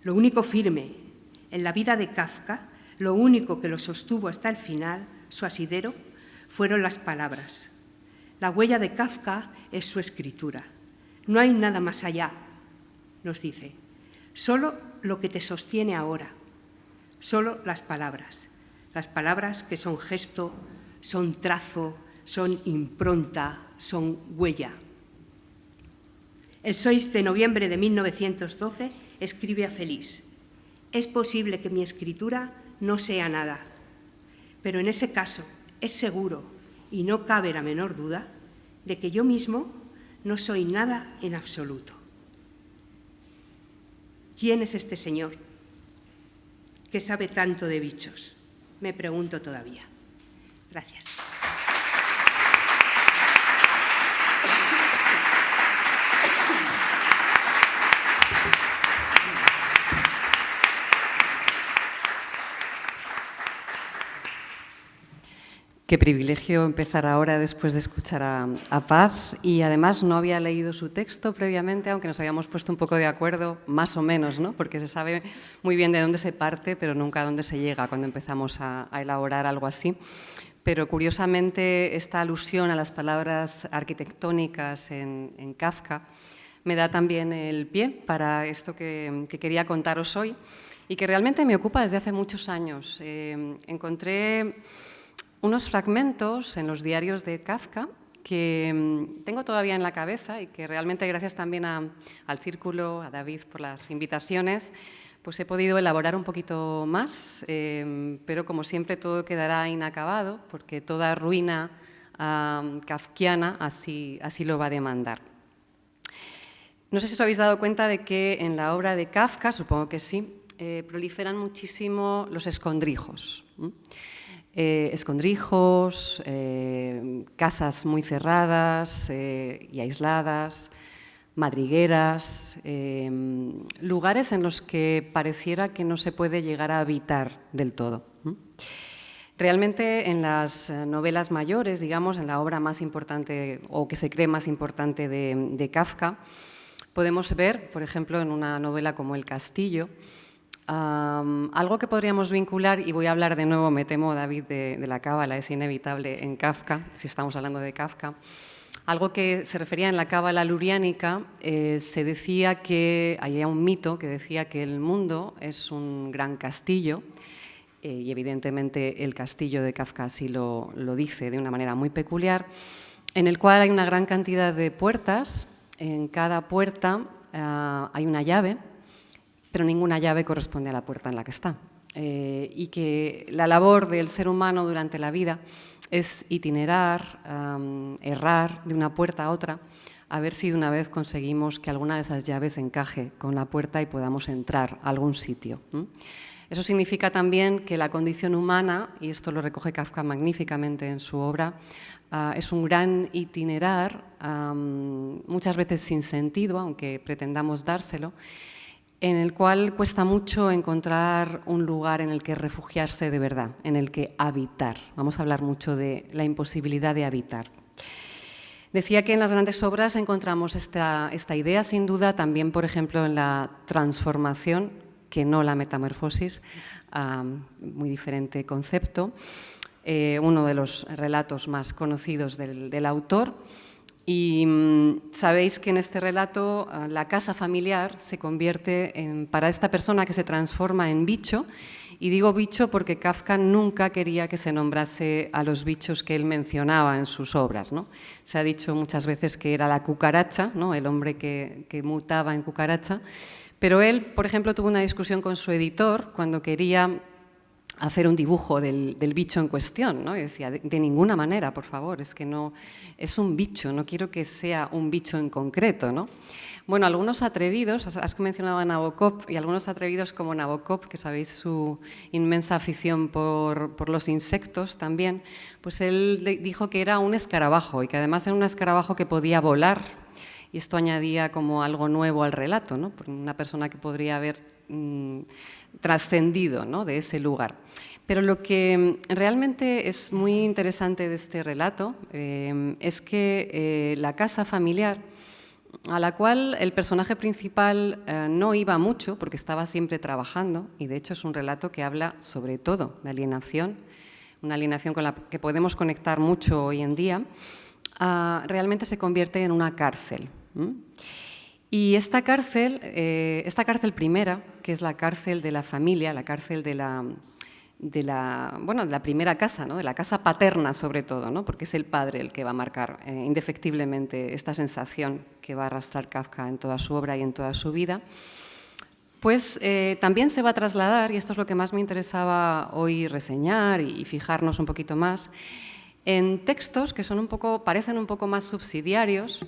C: Lo único firme en la vida de Kafka, lo único que lo sostuvo hasta el final, su asidero, fueron las palabras. La huella de Kafka es su escritura. No hay nada más allá, nos dice. Solo lo que te sostiene ahora. Solo las palabras. Las palabras que son gesto, son trazo, son impronta, son huella. El 6 de noviembre de 1912 escribe a Feliz: «Es posible que mi escritura no sea nada, pero en ese caso es seguro, y no cabe la menor duda, de que yo mismo no soy nada en absoluto». ¿Quién es este señor que sabe tanto de bichos? Me pregunto todavía. Gracias.
D: Qué privilegio empezar ahora después de escuchar a Paz, y además no había leído su texto previamente, aunque nos habíamos puesto un poco de acuerdo, más o menos, ¿no? Porque se sabe muy bien de dónde se parte, pero nunca a dónde se llega cuando empezamos a elaborar algo así. Pero curiosamente esta alusión a las palabras arquitectónicas en Kafka me da también el pie para esto que quería contaros hoy y que realmente me ocupa desde hace muchos años. Encontré unos fragmentos en los diarios de Kafka que tengo todavía en la cabeza y que realmente, gracias también al Círculo, a David por las invitaciones, pues he podido elaborar un poquito más, pero como siempre todo quedará inacabado porque toda ruina kafkiana así lo va a demandar. No sé si os habéis dado cuenta de que en la obra de Kafka, supongo que sí, proliferan muchísimo los escondrijos. Escondrijos, casas muy cerradas y aisladas, madrigueras, lugares en los que pareciera que no se puede llegar a habitar del todo. Realmente en las novelas mayores, digamos, en la obra más importante o que se cree más importante de Kafka, podemos ver, por ejemplo, en una novela como El Castillo, algo que podríamos vincular, y voy a hablar de nuevo, me temo, David, de la cábala, es inevitable en Kafka, si estamos hablando de Kafka. Algo que se refería en la cábala luriánica, se decía que había un mito que decía que el mundo es un gran castillo, y evidentemente el castillo de Kafka así lo dice de una manera muy peculiar, en el cual hay una gran cantidad de puertas, en cada puerta hay una llave, pero ninguna llave corresponde a la puerta en la que está. Y que la labor del ser humano durante la vida es itinerar, errar de una puerta a otra, a ver si de una vez conseguimos que alguna de esas llaves encaje con la puerta y podamos entrar a algún sitio. Eso significa también que la condición humana, y esto lo recoge Kafka magníficamente en su obra, es un gran itinerar, muchas veces sin sentido, aunque pretendamos dárselo, en el cual cuesta mucho encontrar un lugar en el que refugiarse de verdad, en el que habitar. Vamos a hablar mucho de la imposibilidad de habitar. Decía que en las grandes obras encontramos esta idea, sin duda, también, por ejemplo, en la transformación, que no la metamorfosis, muy diferente concepto, uno de los relatos más conocidos del autor. Y sabéis que en este relato la casa familiar se convierte para esta persona que se transforma en bicho, y digo bicho porque Kafka nunca quería que se nombrase a los bichos que él mencionaba en sus obras, ¿no? Se ha dicho muchas veces que era la cucaracha, ¿no? El hombre que mutaba en cucaracha, pero él, por ejemplo, tuvo una discusión con su editor cuando quería hacer un dibujo del bicho en cuestión, ¿no? Y decía, de ninguna manera, por favor, es que no, es un bicho, no quiero que sea un bicho en concreto, ¿no? Bueno, algunos atrevidos, has mencionado a Nabokov, y algunos atrevidos como Nabokov, que sabéis su inmensa afición por los insectos también, pues él dijo que era un escarabajo y que además era un escarabajo que podía volar, y esto añadía como algo nuevo al relato, ¿no? Una persona que podría haber trascendido, ¿no?, de ese lugar. Pero lo que realmente es muy interesante de este relato es que la casa familiar, a la cual el personaje principal no iba mucho porque estaba siempre trabajando, y de hecho es un relato que habla sobre todo de alienación, una alienación con la que podemos conectar mucho hoy en día, realmente se convierte en una cárcel. Y esta cárcel primera, que es la cárcel de la familia, la cárcel de de la primera casa, ¿no? De la casa paterna sobre todo, ¿no? Porque es el padre el que va a marcar indefectiblemente esta sensación que va a arrastrar Kafka en toda su obra y en toda su vida, pues también se va a trasladar, y esto es lo que más me interesaba hoy reseñar y fijarnos un poquito más, en textos que parecen un poco más subsidiarios.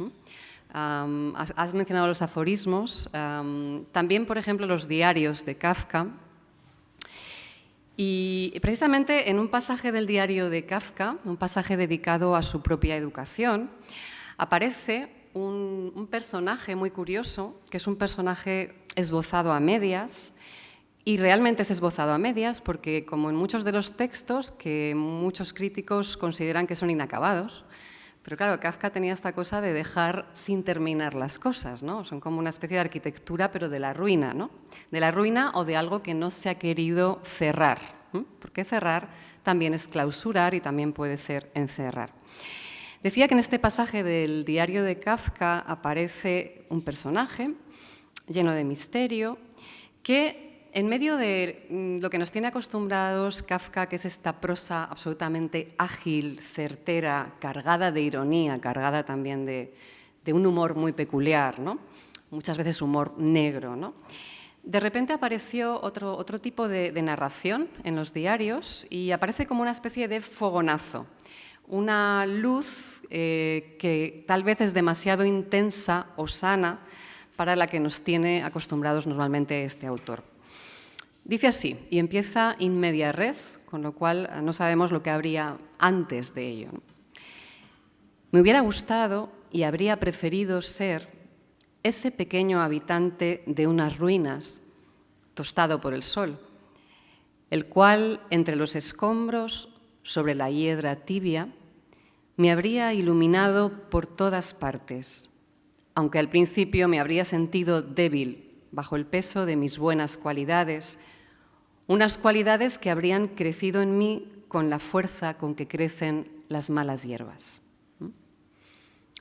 D: Has mencionado los aforismos, también, por ejemplo, los diarios de Kafka. Y precisamente en un pasaje del diario de Kafka, un pasaje dedicado a su propia educación, aparece un personaje muy curioso, que es un personaje esbozado a medias, y realmente es esbozado a medias porque, como en muchos de los textos que muchos críticos consideran que son inacabados, pero claro, Kafka tenía esta cosa de dejar sin terminar las cosas, ¿no? Son como una especie de arquitectura, pero de la ruina, ¿no? De la ruina o de algo que no se ha querido cerrar, ¿eh? Porque cerrar también es clausurar y también puede ser encerrar. Decía que en este pasaje del diario de Kafka aparece un personaje lleno de misterio que, en medio de lo que nos tiene acostumbrados Kafka, que es esta prosa absolutamente ágil, certera, cargada de ironía, cargada también de un humor muy peculiar, ¿no? Muchas veces humor negro, ¿no? De repente apareció otro tipo de narración en los diarios y aparece como una especie de fogonazo, una luz que tal vez es demasiado intensa o sana para la que nos tiene acostumbrados normalmente este autor. Dice así, y empieza in media res, con lo cual no sabemos lo que habría antes de ello. Me hubiera gustado y habría preferido ser ese pequeño habitante de unas ruinas, tostado por el sol, el cual, entre los escombros, sobre la hiedra tibia, me habría iluminado por todas partes, aunque al principio me habría sentido débil bajo el peso de mis buenas cualidades, unas cualidades que habrían crecido en mí con la fuerza con que crecen las malas hierbas.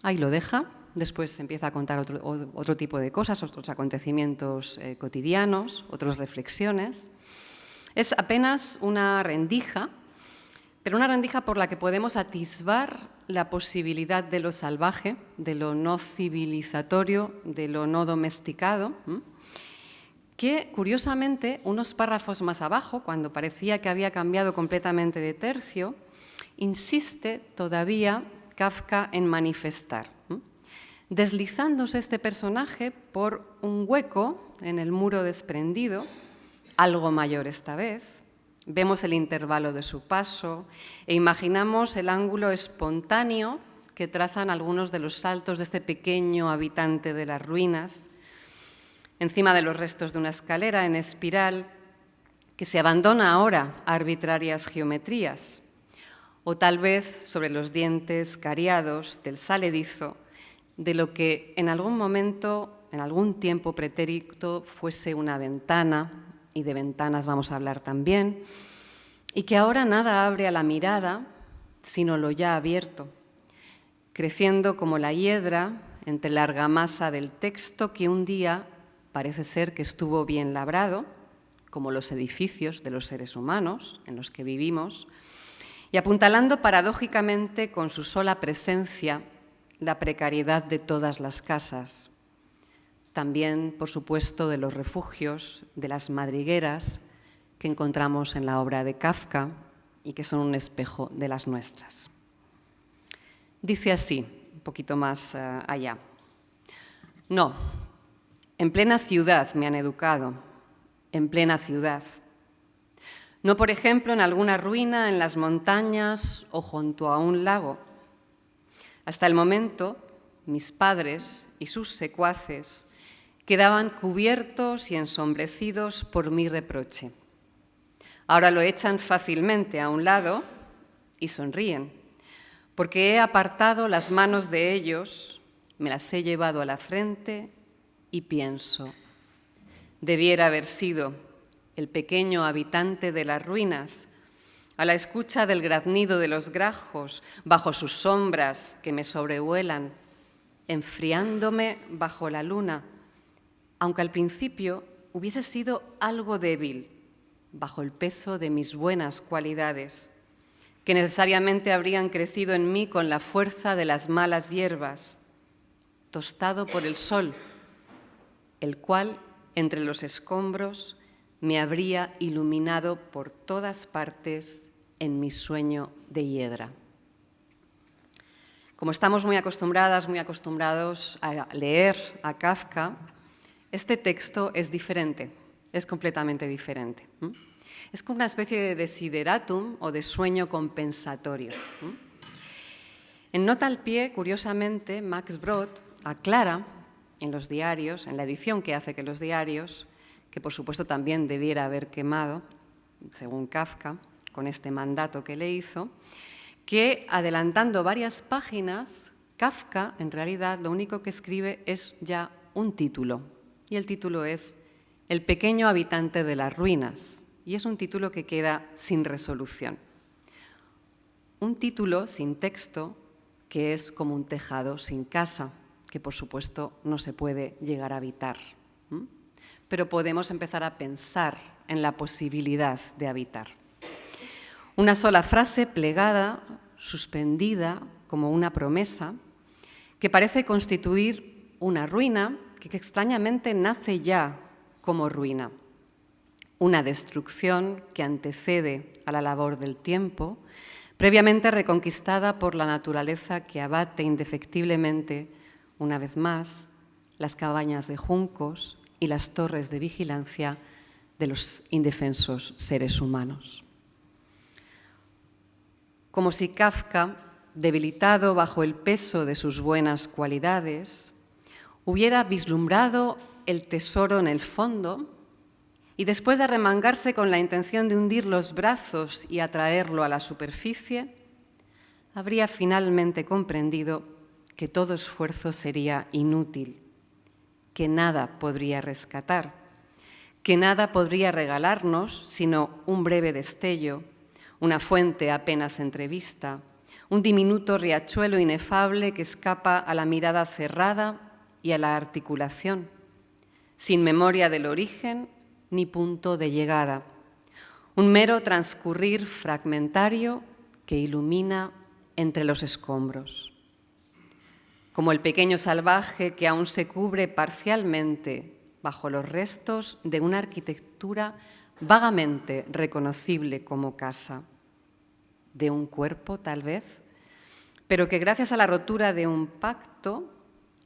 D: Ahí lo deja, después empieza a contar otro tipo de cosas, otros acontecimientos cotidianos, otras reflexiones. Es apenas una rendija, pero una rendija por la que podemos atisbar la posibilidad de lo salvaje, de lo no civilizatorio, de lo no domesticado, que, curiosamente, unos párrafos más abajo, cuando parecía que había cambiado completamente de tercio, insiste todavía Kafka en manifestar, deslizándose este personaje por un hueco en el muro desprendido, algo mayor esta vez. Vemos el intervalo de su paso e imaginamos el ángulo espontáneo que trazan algunos de los saltos de este pequeño habitante de las ruinas, encima de los restos de una escalera en espiral que se abandona ahora a arbitrarias geometrías, o tal vez sobre los dientes cariados del saledizo de lo que en algún momento, en algún tiempo pretérito, fuese una ventana, y de ventanas vamos a hablar también, y que ahora nada abre a la mirada sino lo ya abierto, creciendo como la hiedra entre la argamasa del texto que un día parece ser que estuvo bien labrado, como los edificios de los seres humanos en los que vivimos, y apuntalando paradójicamente con su sola presencia la precariedad de todas las casas, también, por supuesto, de los refugios, de las madrigueras que encontramos en la obra de Kafka y que son un espejo de las nuestras. Dice así, un poquito más allá. No, en plena ciudad me han educado, en plena ciudad. No, por ejemplo, en alguna ruina en las montañas o junto a un lago. Hasta el momento, mis padres y sus secuaces quedaban cubiertos y ensombrecidos por mi reproche. Ahora lo echan fácilmente a un lado y sonríen, porque he apartado las manos de ellos, me las he llevado a la frente y pienso, debiera haber sido el pequeño habitante de las ruinas, a la escucha del graznido de los grajos, bajo sus sombras que me sobrevuelan, enfriándome bajo la luna, aunque al principio hubiese sido algo débil, bajo el peso de mis buenas cualidades, que necesariamente habrían crecido en mí con la fuerza de las malas hierbas, tostado por el sol, el cual, entre los escombros, me habría iluminado por todas partes en mi sueño de hiedra. Como estamos muy acostumbradas, muy acostumbrados a leer a Kafka, este texto es diferente, es completamente diferente. Es como una especie de desideratum o de sueño compensatorio. En nota al pie, curiosamente, Max Brod aclara en los diarios, en la edición que hace que los diarios, que por supuesto también debiera haber quemado, según Kafka, con este mandato que le hizo, que adelantando varias páginas, Kafka en realidad lo único que escribe es ya un título, y el título es El pequeño habitante de las ruinas, y es un título que queda sin resolución. Un título sin texto que es como un tejado sin casa, que por supuesto no se puede llegar a habitar. Pero podemos empezar a pensar en la posibilidad de habitar. Una sola frase plegada, suspendida como una promesa, que parece constituir una ruina que extrañamente nace ya como ruina. Una destrucción que antecede a la labor del tiempo, previamente reconquistada por la naturaleza que abate indefectiblemente, una vez más, las cabañas de juncos y las torres de vigilancia de los indefensos seres humanos. Como si Kafka, debilitado bajo el peso de sus buenas cualidades, hubiera vislumbrado el tesoro en el fondo y después de arremangarse con la intención de hundir los brazos y atraerlo a la superficie, habría finalmente comprendido que todo esfuerzo sería inútil, que nada podría rescatar, que nada podría regalarnos sino un breve destello, una fuente apenas entrevista, un diminuto riachuelo inefable que escapa a la mirada cerrada y a la articulación, sin memoria del origen ni punto de llegada, un mero transcurrir fragmentario que ilumina entre los escombros. Como el pequeño salvaje que aún se cubre parcialmente bajo los restos de una arquitectura vagamente reconocible como casa, de un cuerpo tal vez, pero que gracias a la rotura de un pacto,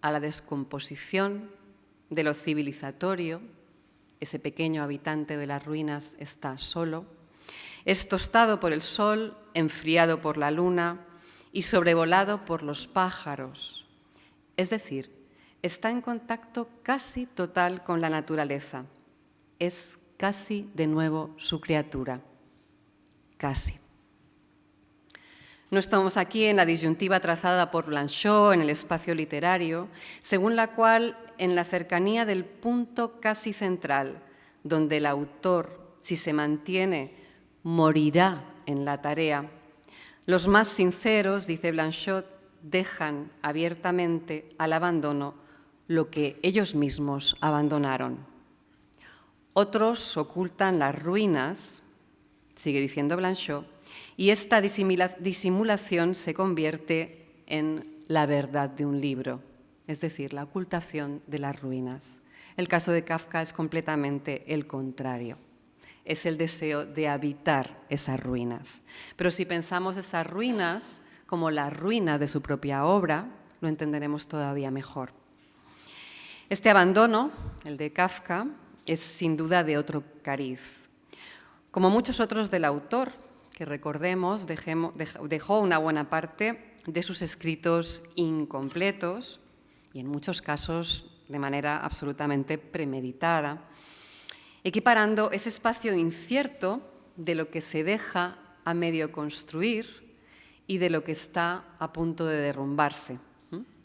D: a la descomposición de lo civilizatorio, ese pequeño habitante de las ruinas está solo, es tostado por el sol, enfriado por la luna y sobrevolado por los pájaros. Es decir, está en contacto casi total con la naturaleza. Es casi de nuevo su criatura. Casi. No estamos aquí en la disyuntiva trazada por Blanchot en el espacio literario, según la cual, en la cercanía del punto casi central, donde el autor, si se mantiene, morirá en la tarea, los más sinceros, dice Blanchot, dejan abiertamente al abandono lo que ellos mismos abandonaron. Otros ocultan las ruinas, sigue diciendo Blanchot, y esta disimulación se convierte en la verdad de un libro, es decir, la ocultación de las ruinas. El caso de Kafka es completamente el contrario. Es el deseo de habitar esas ruinas. Pero si pensamos esas ruinas como la ruina de su propia obra, lo entenderemos todavía mejor. Este abandono, el de Kafka, es sin duda de otro cariz. Como muchos otros del autor, que recordemos, dejó una buena parte de sus escritos incompletos y en muchos casos de manera absolutamente premeditada, equiparando ese espacio incierto de lo que se deja a medio construir y de lo que está a punto de derrumbarse,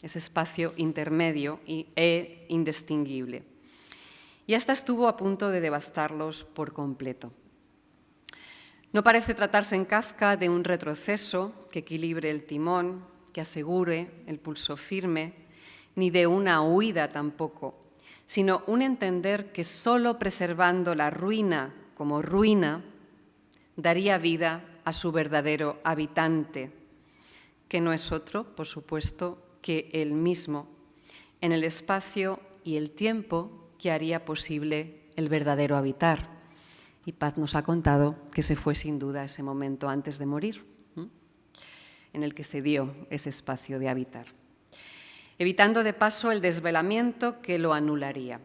D: ese espacio intermedio e indistinguible. Y hasta estuvo a punto de devastarlos por completo. No parece tratarse en Kafka de un retroceso que equilibre el timón, que asegure el pulso firme, ni de una huida tampoco, sino un entender que solo preservando la ruina como ruina, daría vida a su verdadero habitante, que no es otro, por supuesto, que él mismo, en el espacio y el tiempo que haría posible el verdadero habitar. Y Paz nos ha contado que se fue sin duda ese momento antes de morir, en el que se dio ese espacio de habitar, evitando de paso el desvelamiento que lo anularía.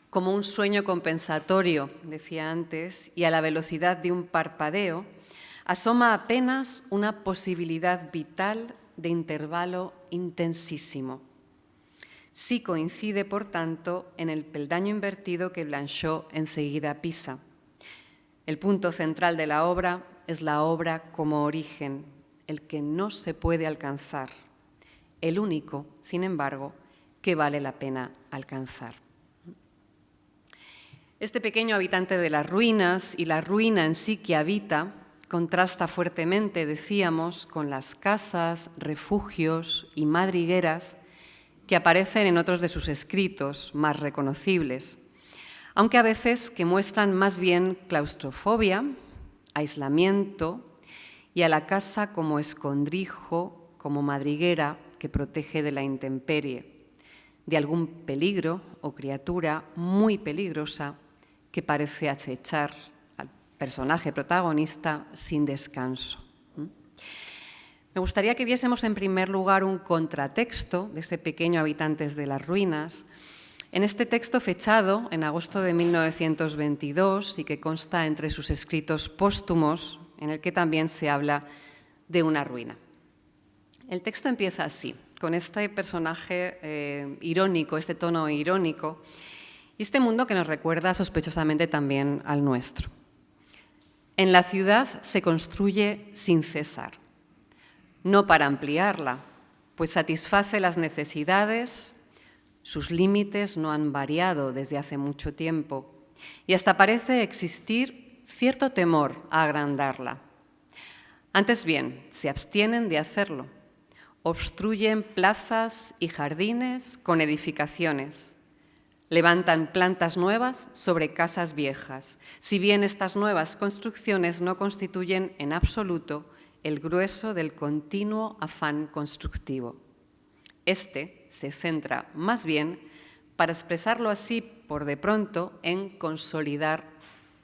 D: Como un sueño compensatorio, decía antes, y a la velocidad de un parpadeo, asoma apenas una posibilidad vital de intervalo intensísimo. Sí coincide, por tanto, en el peldaño invertido que Blanchot enseguida pisa. El punto central de la obra es la obra como origen, el que no se puede alcanzar, el único, sin embargo, que vale la pena alcanzar. Este pequeño habitante de las ruinas y la ruina en sí que habita contrasta fuertemente, decíamos, con las casas, refugios y madrigueras que aparecen en otros de sus escritos más reconocibles, aunque a veces que muestran más bien claustrofobia, aislamiento y a la casa como escondrijo, como madriguera que protege de la intemperie, de algún peligro o criatura muy peligrosa que parece acechar al personaje protagonista sin descanso. Me gustaría que viésemos en primer lugar un contratexto de este pequeño Habitantes de las Ruinas. En este texto fechado en agosto de 1922 y que consta entre sus escritos póstumos, en el que también se habla de una ruina. El texto empieza así, con este personaje irónico, este tono irónico, y este mundo que nos recuerda sospechosamente también al nuestro. En la ciudad se construye sin cesar, no para ampliarla, pues satisface las necesidades, sus límites no han variado desde hace mucho tiempo y hasta parece existir cierto temor a agrandarla. Antes bien, se abstienen de hacerlo, obstruyen plazas y jardines con edificaciones, levantan plantas nuevas sobre casas viejas, si bien estas nuevas construcciones no constituyen en absoluto el grueso del continuo afán constructivo. Este se centra más bien, para expresarlo así por de pronto, en consolidar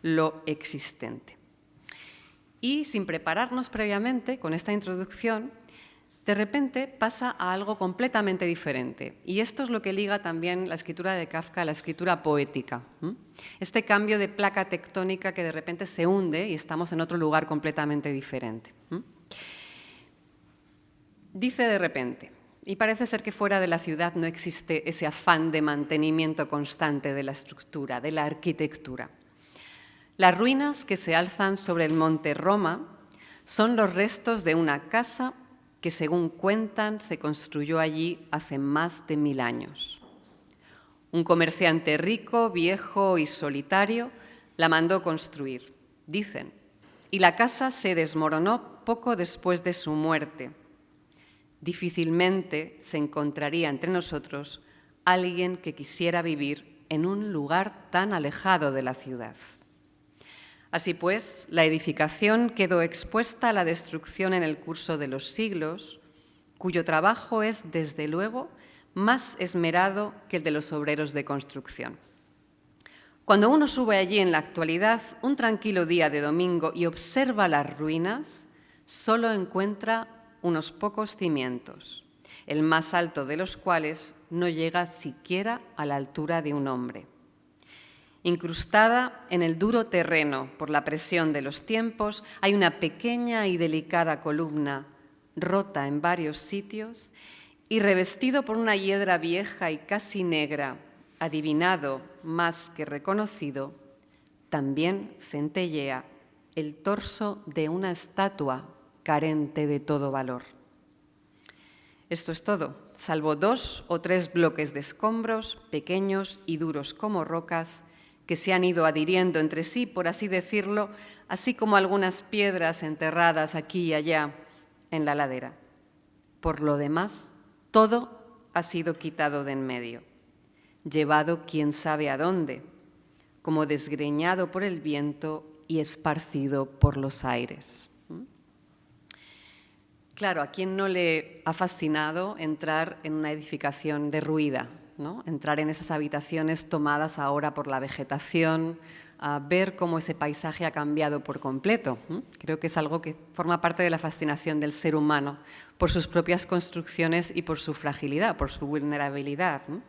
D: lo existente. Y sin prepararnos previamente con esta introducción, de repente pasa a algo completamente diferente. Y esto es lo que liga también la escritura de Kafka a la escritura poética. Este cambio de placa tectónica que de repente se hunde y estamos en otro lugar completamente diferente. Dice de repente, y parece ser que fuera de la ciudad no existe ese afán de mantenimiento constante de la estructura, de la arquitectura. Las ruinas que se alzan sobre el monte Roma son los restos de una casa que, según cuentan, se construyó allí hace más de 1000 años. Un comerciante rico, viejo y solitario la mandó construir, dicen, y la casa se desmoronó poco después de su muerte. Difícilmente se encontraría entre nosotros alguien que quisiera vivir en un lugar tan alejado de la ciudad. Así pues, la edificación quedó expuesta a la destrucción en el curso de los siglos, cuyo trabajo es, desde luego, más esmerado que el de los obreros de construcción. Cuando uno sube allí en la actualidad, un tranquilo día de domingo, y observa las ruinas, solo encuentra unos pocos cimientos, el más alto de los cuales no llega siquiera a la altura de un hombre. Incrustada en el duro terreno por la presión de los tiempos, hay una pequeña y delicada columna rota en varios sitios y revestido por una hiedra vieja y casi negra, adivinado más que reconocido, también centellea el torso de una estatua carente de todo valor. Esto es todo, salvo 2 o 3 bloques de escombros, pequeños y duros como rocas, que se han ido adhiriendo entre sí, por así decirlo, así como algunas piedras enterradas aquí y allá en la ladera. Por lo demás, todo ha sido quitado de en medio, llevado quién sabe a dónde, como desgreñado por el viento y esparcido por los aires. Claro, ¿a quién no le ha fascinado entrar en una edificación derruida, ¿no? Entrar en esas habitaciones tomadas ahora por la vegetación, a ver cómo ese paisaje ha cambiado por completo? Creo que es algo que forma parte de la fascinación del ser humano por sus propias construcciones y por su fragilidad, por su vulnerabilidad, ¿no?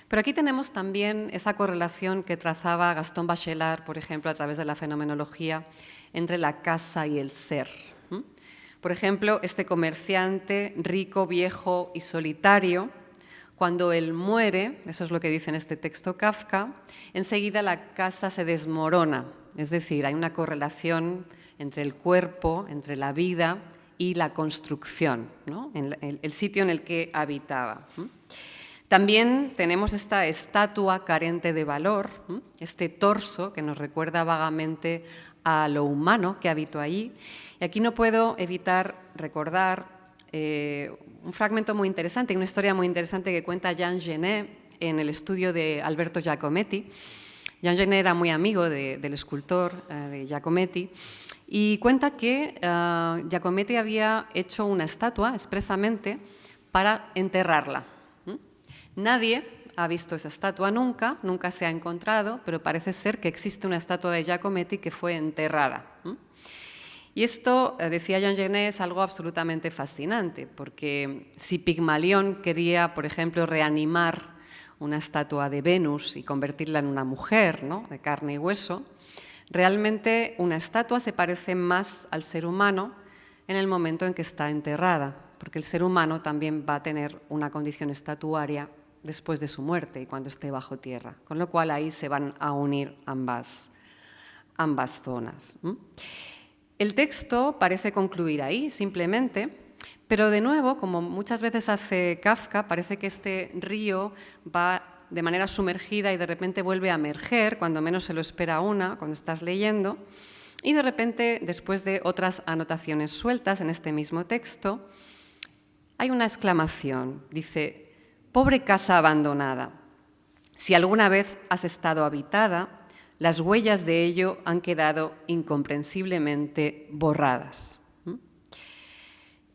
D: Pero aquí tenemos también esa correlación que trazaba Gastón Bachelard, por ejemplo, a través de la fenomenología, entre la casa y el ser. Por ejemplo, este comerciante rico, viejo y solitario, cuando él muere, eso es lo que dice en este texto Kafka, enseguida la casa se desmorona. Es decir, hay una correlación entre el cuerpo, entre la vida y la construcción, ¿no? El sitio en el que habitaba. También tenemos esta estatua carente de valor, este torso que nos recuerda vagamente a lo humano que habitó allí. Y aquí no puedo evitar recordar un fragmento muy interesante, una historia muy interesante que cuenta Jean Genet en el estudio de Alberto Giacometti. Jean Genet era muy amigo del escultor de Giacometti y cuenta que Giacometti había hecho una estatua expresamente para enterrarla. Nadie ha visto esa estatua nunca se ha encontrado, pero parece ser que existe una estatua de Giacometti que fue enterrada. Y esto, decía Jean Genet, es algo absolutamente fascinante, porque si Pigmalión quería, por ejemplo, reanimar una estatua de Venus y convertirla en una mujer, ¿no?, de carne y hueso, realmente una estatua se parece más al ser humano en el momento en que está enterrada, porque el ser humano también va a tener una condición estatuaria después de su muerte y cuando esté bajo tierra, con lo cual ahí se van a unir ambas zonas. El texto parece concluir ahí, simplemente, pero de nuevo, como muchas veces hace Kafka, parece que este río va de manera sumergida y de repente vuelve a emerger, cuando menos se lo espera cuando estás leyendo, y de repente, después de otras anotaciones sueltas en este mismo texto, hay una exclamación, dice: «Pobre casa abandonada, si alguna vez has estado habitada, las huellas de ello han quedado incomprensiblemente borradas».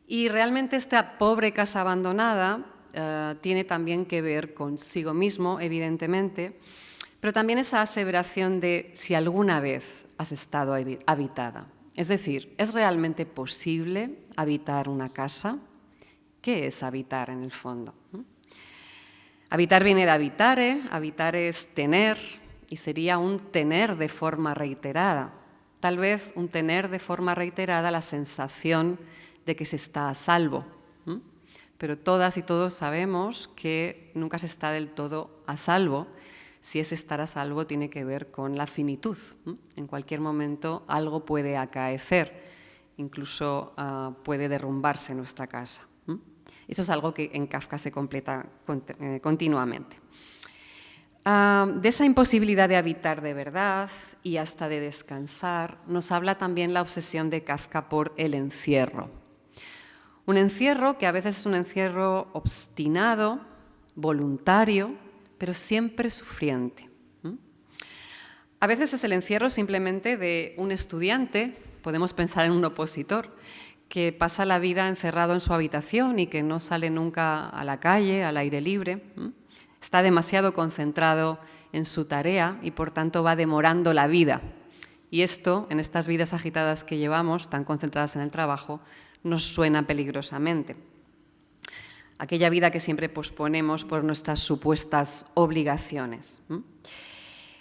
D: Y realmente esta pobre casa abandonada tiene también que ver consigo mismo, evidentemente, pero también esa aseveración de si alguna vez has estado habitada. Es decir, ¿es realmente posible habitar una casa? ¿Qué es habitar en el fondo? Habitar viene de habitare, habitar es tener, y sería un tener de forma reiterada. Tal vez un tener de forma reiterada la sensación de que se está a salvo. Pero todas y todos sabemos que nunca se está del todo a salvo. Si ese estar a salvo tiene que ver con la finitud. En cualquier momento algo puede acaecer, incluso puede derrumbarse nuestra casa. Eso es algo que en Kafka se completa continuamente. De esa imposibilidad de habitar de verdad y hasta de descansar, nos habla también la obsesión de Kafka por el encierro. Un encierro que a veces es un encierro obstinado, voluntario, pero siempre sufriente. A veces es el encierro simplemente de un estudiante, podemos pensar en un opositor, que pasa la vida encerrado en su habitación y que no sale nunca a la calle, al aire libre. Está demasiado concentrado en su tarea y por tanto va demorando la vida. Y esto, en estas vidas agitadas que llevamos, tan concentradas en el trabajo, nos suena peligrosamente. Aquella vida que siempre posponemos por nuestras supuestas obligaciones.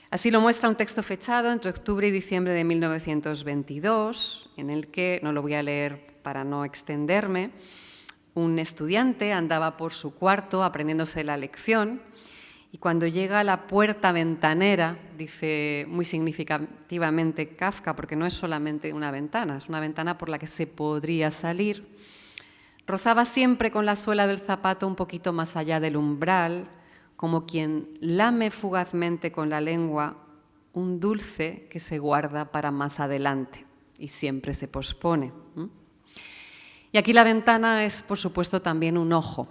D: Así lo muestra un texto fechado entre octubre y diciembre de 1922, en el que, no lo voy a leer para no extenderme, un estudiante andaba por su cuarto aprendiéndose la lección y cuando llega a la puerta ventanera, dice muy significativamente Kafka, porque no es solamente una ventana, es una ventana por la que se podría salir, rozaba siempre con la suela del zapato un poquito más allá del umbral, como quien lame fugazmente con la lengua un dulce que se guarda para más adelante y siempre se pospone. Y aquí la ventana es, por supuesto, también un ojo.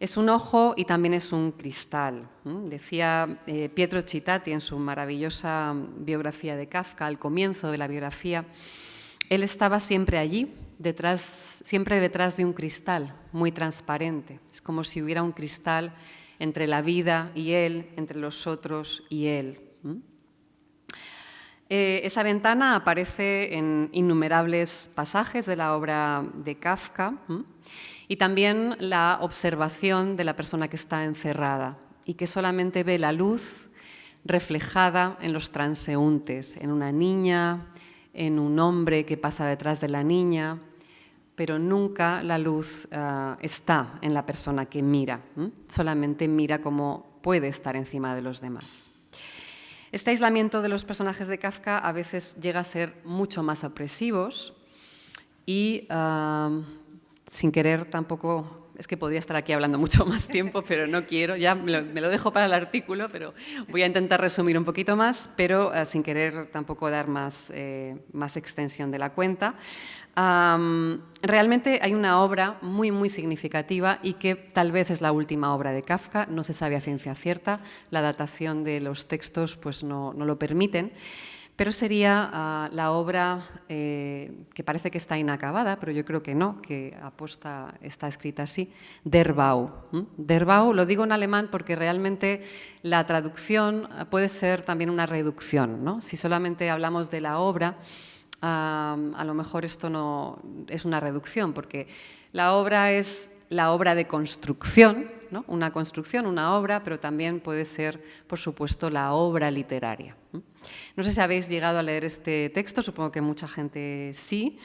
D: Es un ojo y también es un cristal. Decía Pietro Cittati en su maravillosa biografía de Kafka, al comienzo de la biografía, él estaba siempre allí, siempre detrás de un cristal muy transparente. Es como si hubiera un cristal entre la vida y él, entre los otros y él. Esa ventana aparece en innumerables pasajes de la obra de Kafka y también la observación de la persona que está encerrada y que solamente ve la luz reflejada en los transeúntes, en una niña, en un hombre que pasa detrás de la niña, pero nunca la luz está en la persona que mira, solamente mira cómo puede estar encima de los demás. Este aislamiento de los personajes de Kafka a veces llega a ser mucho más opresivos y, sin querer tampoco, es que podría estar aquí hablando mucho más tiempo, pero no quiero, ya me lo dejo para el artículo, pero voy a intentar resumir un poquito más, pero sin querer tampoco dar más extensión de la cuenta. Realmente hay una obra muy, muy significativa y que tal vez es la última obra de Kafka, no se sabe a ciencia cierta, la datación de los textos pues no lo permiten, pero sería la obra que parece que está inacabada, pero yo creo que no, que aposta está escrita así, Der Bau. Der Bau lo digo en alemán porque realmente la traducción puede ser también una reducción, ¿no? Si solamente hablamos de la obra, a lo mejor esto no es una reducción, porque la obra es la obra de construcción, ¿no? Una construcción, una obra, pero también puede ser, por supuesto, la obra literaria. No sé si habéis llegado a leer este texto, supongo que mucha gente sí.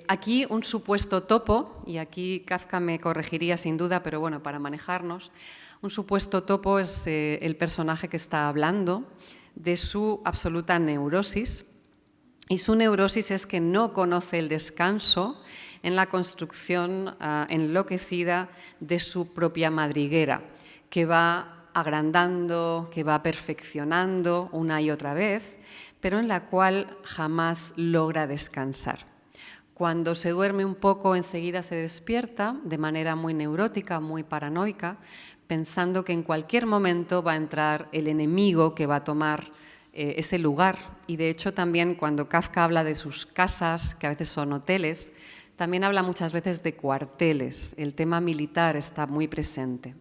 D: Aquí un supuesto topo, y aquí Kafka me corregiría sin duda, pero bueno, para manejarnos, un supuesto topo es el personaje que está hablando de su absoluta neurosis. Y su neurosis es que no conoce el descanso en la construcción enloquecida de su propia madriguera, que va agrandando, que va perfeccionando una y otra vez, pero en la cual jamás logra descansar. Cuando se duerme un poco, enseguida se despierta de manera muy neurótica, muy paranoica, pensando que en cualquier momento va a entrar el enemigo que va a tomar ese lugar. Y de hecho también cuando Kafka habla de sus casas, que a veces son hoteles, también habla muchas veces de cuarteles. El tema militar está muy presente.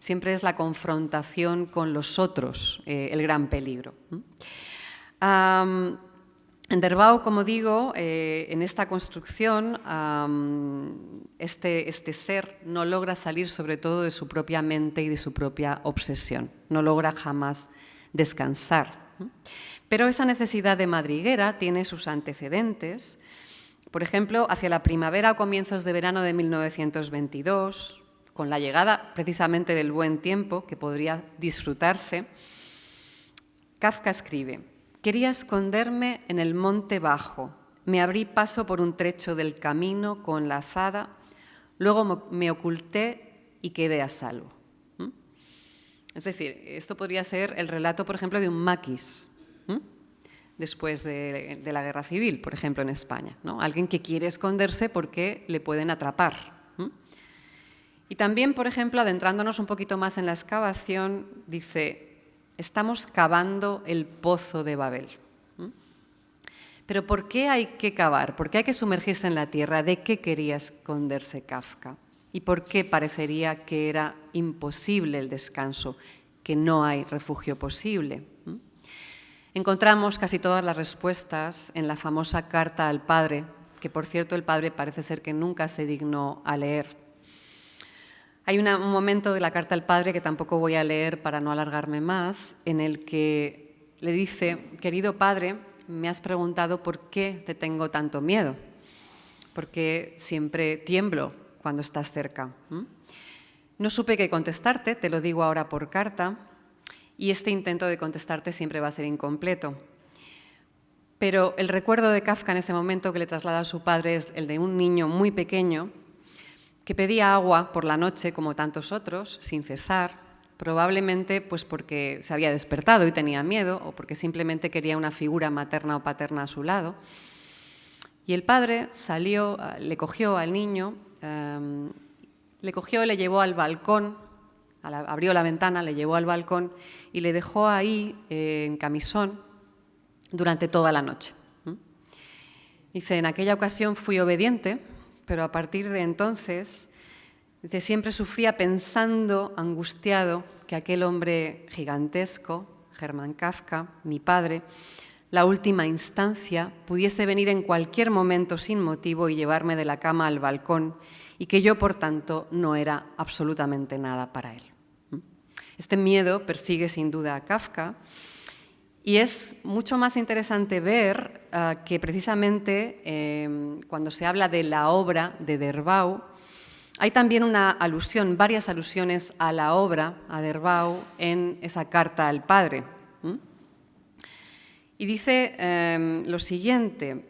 D: Siempre es la confrontación con los otros el gran peligro. En Der Bau, como digo, en esta construcción, este ser no logra salir sobre todo de su propia mente y de su propia obsesión. No logra jamás descansar. Pero esa necesidad de madriguera tiene sus antecedentes. Por ejemplo, hacia la primavera o comienzos de verano de 1922, con la llegada precisamente del buen tiempo que podría disfrutarse, Kafka escribe: «Quería esconderme en el monte bajo, me abrí paso por un trecho del camino con la azada, luego me oculté y quedé a salvo». Es decir, esto podría ser el relato, por ejemplo, de un maquis, después de la Guerra Civil, por ejemplo, en España, ¿no? Alguien que quiere esconderse porque le pueden atrapar. Y también, por ejemplo, adentrándonos un poquito más en la excavación, dice: estamos cavando el pozo de Babel. Pero ¿por qué hay que cavar? ¿Por qué hay que sumergirse en la tierra? ¿De qué quería esconderse Kafka? ¿Y por qué parecería que era imposible el descanso, que no hay refugio posible? Encontramos casi todas las respuestas en la famosa carta al padre, que por cierto el padre parece ser que nunca se dignó a leer. Hay un momento de la carta al padre que tampoco voy a leer para no alargarme más, en el que le dice: querido padre, me has preguntado por qué te tengo tanto miedo, porque siempre tiemblo cuando estás cerca. No supe qué contestarte, te lo digo ahora por carta, y este intento de contestarte siempre va a ser incompleto. Pero el recuerdo de Kafka en ese momento que le traslada a su padre es el de un niño muy pequeño que pedía agua por la noche, como tantos otros, sin cesar, probablemente pues porque se había despertado y tenía miedo, o porque simplemente quería una figura materna o paterna a su lado. Y el padre salió, le cogió al niño, le cogió, le llevó al balcón, abrió la ventana, le llevó al balcón y le dejó ahí en camisón durante toda la noche. Dice, en aquella ocasión fui obediente, pero a partir de entonces, dice, siempre sufría pensando, angustiado, que aquel hombre gigantesco, Hermann Kafka, mi padre, la última instancia, pudiese venir en cualquier momento sin motivo y llevarme de la cama al balcón y que yo, por tanto, no era absolutamente nada para él. Este miedo persigue sin duda a Kafka y es mucho más interesante ver que precisamente cuando se habla de la obra de Derbau, hay también una alusión, varias alusiones a la obra, a Derbau, en esa carta al padre. Y dice lo siguiente,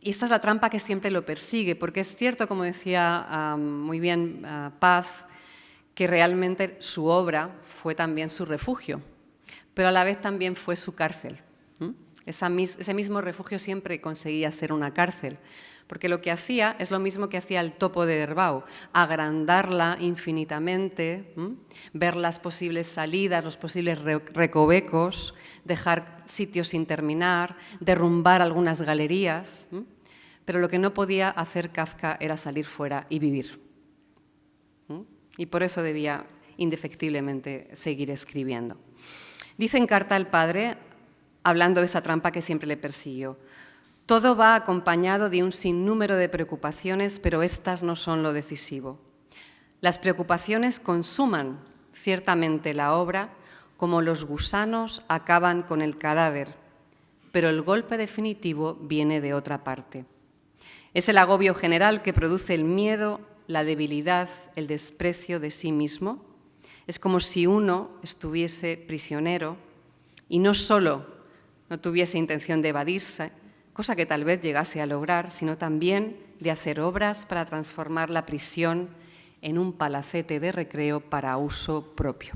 D: y esta es la trampa que siempre lo persigue, porque es cierto, como decía muy bien Paz, que realmente su obra fue también su refugio, pero a la vez también fue su cárcel. Ese mismo refugio siempre conseguía ser una cárcel, porque lo que hacía es lo mismo que hacía el topo de Derbau, agrandarla infinitamente, ver las posibles salidas, los posibles recovecos, dejar sitios sin terminar, derrumbar algunas galerías, pero lo que no podía hacer Kafka era salir fuera y vivir. Y por eso debía indefectiblemente seguir escribiendo. Dice en Carta al Padre, hablando de esa trampa que siempre le persiguió, todo va acompañado de un sinnúmero de preocupaciones, pero estas no son lo decisivo. Las preocupaciones consuman ciertamente la obra, como los gusanos acaban con el cadáver, pero el golpe definitivo viene de otra parte. Es el agobio general que produce el miedo, la debilidad, el desprecio de sí mismo. Es como si uno estuviese prisionero y no solo no tuviese intención de evadirse, cosa que tal vez llegase a lograr, sino también de hacer obras para transformar la prisión en un palacete de recreo para uso propio.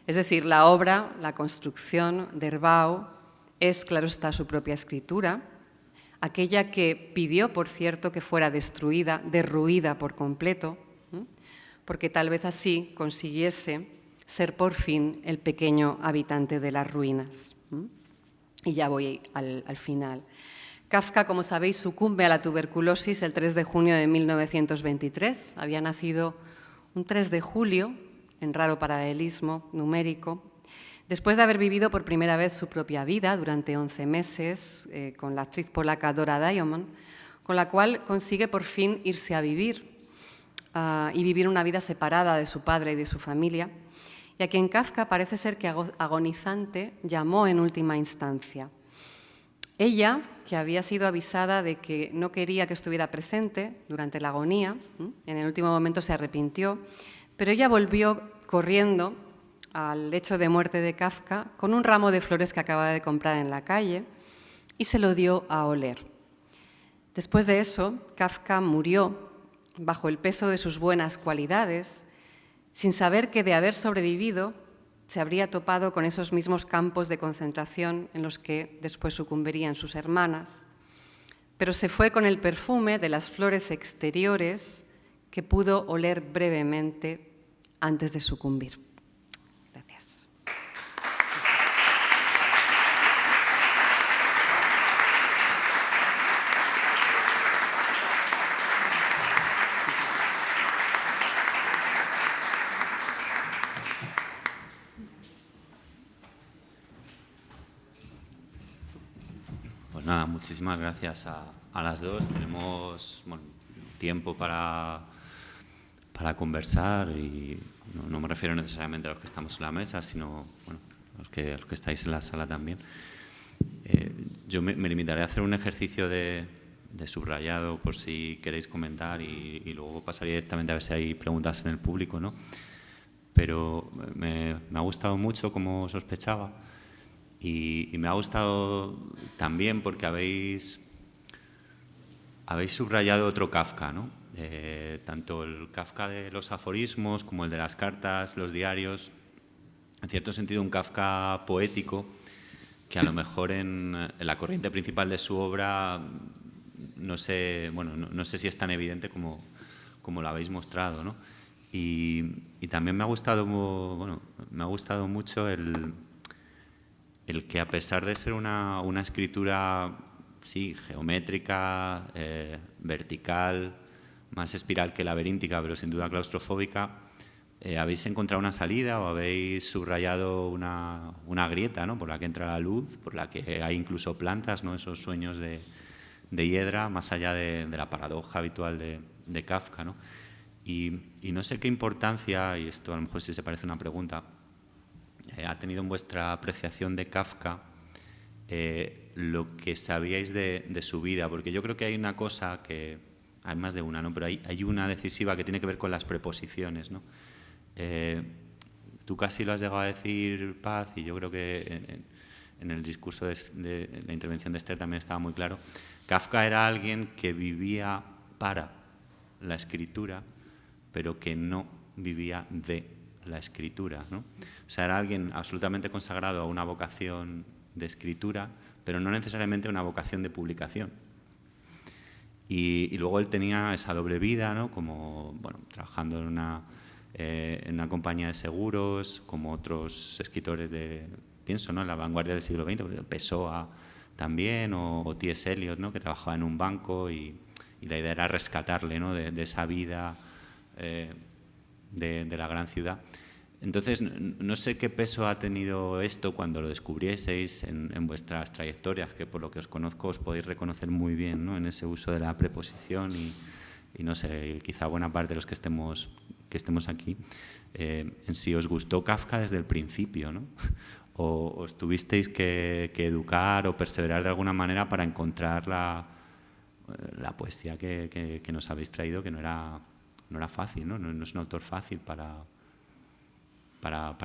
D: Es decir, la obra, la construcción de Derbau es, claro está, su propia escritura, aquella que pidió, por cierto, que fuera destruida, derruida por completo, porque tal vez así consiguiese ser por fin el pequeño habitante de las ruinas. Y ya voy al final. Kafka, como sabéis, sucumbe a la tuberculosis el 3 de junio de 1923. Había nacido un 3 de julio, en raro paralelismo numérico, después de haber vivido por primera vez su propia vida durante 11 meses con la actriz polaca Dora Diamond, con la cual consigue por fin irse a vivir y vivir una vida separada de su padre y de su familia, y a quien Kafka parece ser que agonizante llamó en última instancia. Ella, que había sido avisada de que no quería que estuviera presente durante la agonía, en el último momento se arrepintió, pero ella volvió corriendo al lecho de muerte de Kafka con un ramo de flores que acababa de comprar en la calle y se lo dio a oler. Después de eso, Kafka murió bajo el peso de sus buenas cualidades, sin saber que de haber sobrevivido se habría topado con esos mismos campos de concentración en los que después sucumbirían sus hermanas, pero se fue con el perfume de las flores exteriores que pudo oler brevemente antes de sucumbir. Gracias.
B: Pues nada, muchísimas gracias a las dos. Tenemos tiempo para conversar y no me refiero necesariamente a los que estamos en la mesa, sino los que estáis en la sala también. Yo me limitaré a hacer un ejercicio de subrayado por si queréis comentar y luego pasaría directamente a ver si hay preguntas en el público, ¿no? Pero me ha gustado mucho, como sospechaba, y me ha gustado también porque habéis subrayado otro Kafka, ¿no? Tanto el Kafka de los aforismos como el de las cartas, los diarios, en cierto sentido un Kafka poético que a lo mejor en la corriente principal de su obra no sé si es tan evidente como como lo habéis mostrado, ¿no? Y también me ha gustado, bueno, me ha gustado mucho el que, a pesar de ser una escritura, sí, geométrica, vertical, más espiral que laberíntica, pero sin duda claustrofóbica, habéis encontrado una salida o habéis subrayado una grieta, ¿no?, por la que entra la luz, por la que hay incluso plantas, ¿no?, esos sueños de hiedra, más allá de la paradoja habitual de Kafka, ¿no? Y no sé qué importancia, y esto a lo mejor sí se parece a una pregunta, ha tenido en vuestra apreciación de Kafka lo que sabíais de su vida, porque yo creo que hay una cosa que, hay más de una, ¿no?, pero hay una decisiva que tiene que ver con las preposiciones, ¿no? Tú casi lo has llegado a decir, Paz, y yo creo que en el discurso de la intervención de Esther también estaba muy claro. Kafka era alguien que vivía para la escritura, pero que no vivía de la escritura, ¿no? O sea, era alguien absolutamente consagrado a una vocación de escritura, pero no necesariamente una vocación de publicación. Y luego él tenía esa doble vida, ¿no?, como, bueno, trabajando en una compañía de seguros, como otros escritores pienso, ¿no?, en la vanguardia del siglo XX, Pessoa también, o T.S. Eliot, ¿no?, que trabajaba en un banco y la idea era rescatarle, ¿no?, de esa vida de la gran ciudad. Entonces, no sé qué peso ha tenido esto cuando lo descubrieseis en vuestras trayectorias, que por lo que os conozco os podéis reconocer muy bien, ¿no?, en ese uso de la preposición y no sé, quizá buena parte de los que estemos aquí, en si os gustó Kafka desde el principio, ¿no?, o os tuvisteis que educar o perseverar de alguna manera para encontrar la poesía que nos habéis traído, que no era fácil, ¿no? No es un autor fácil para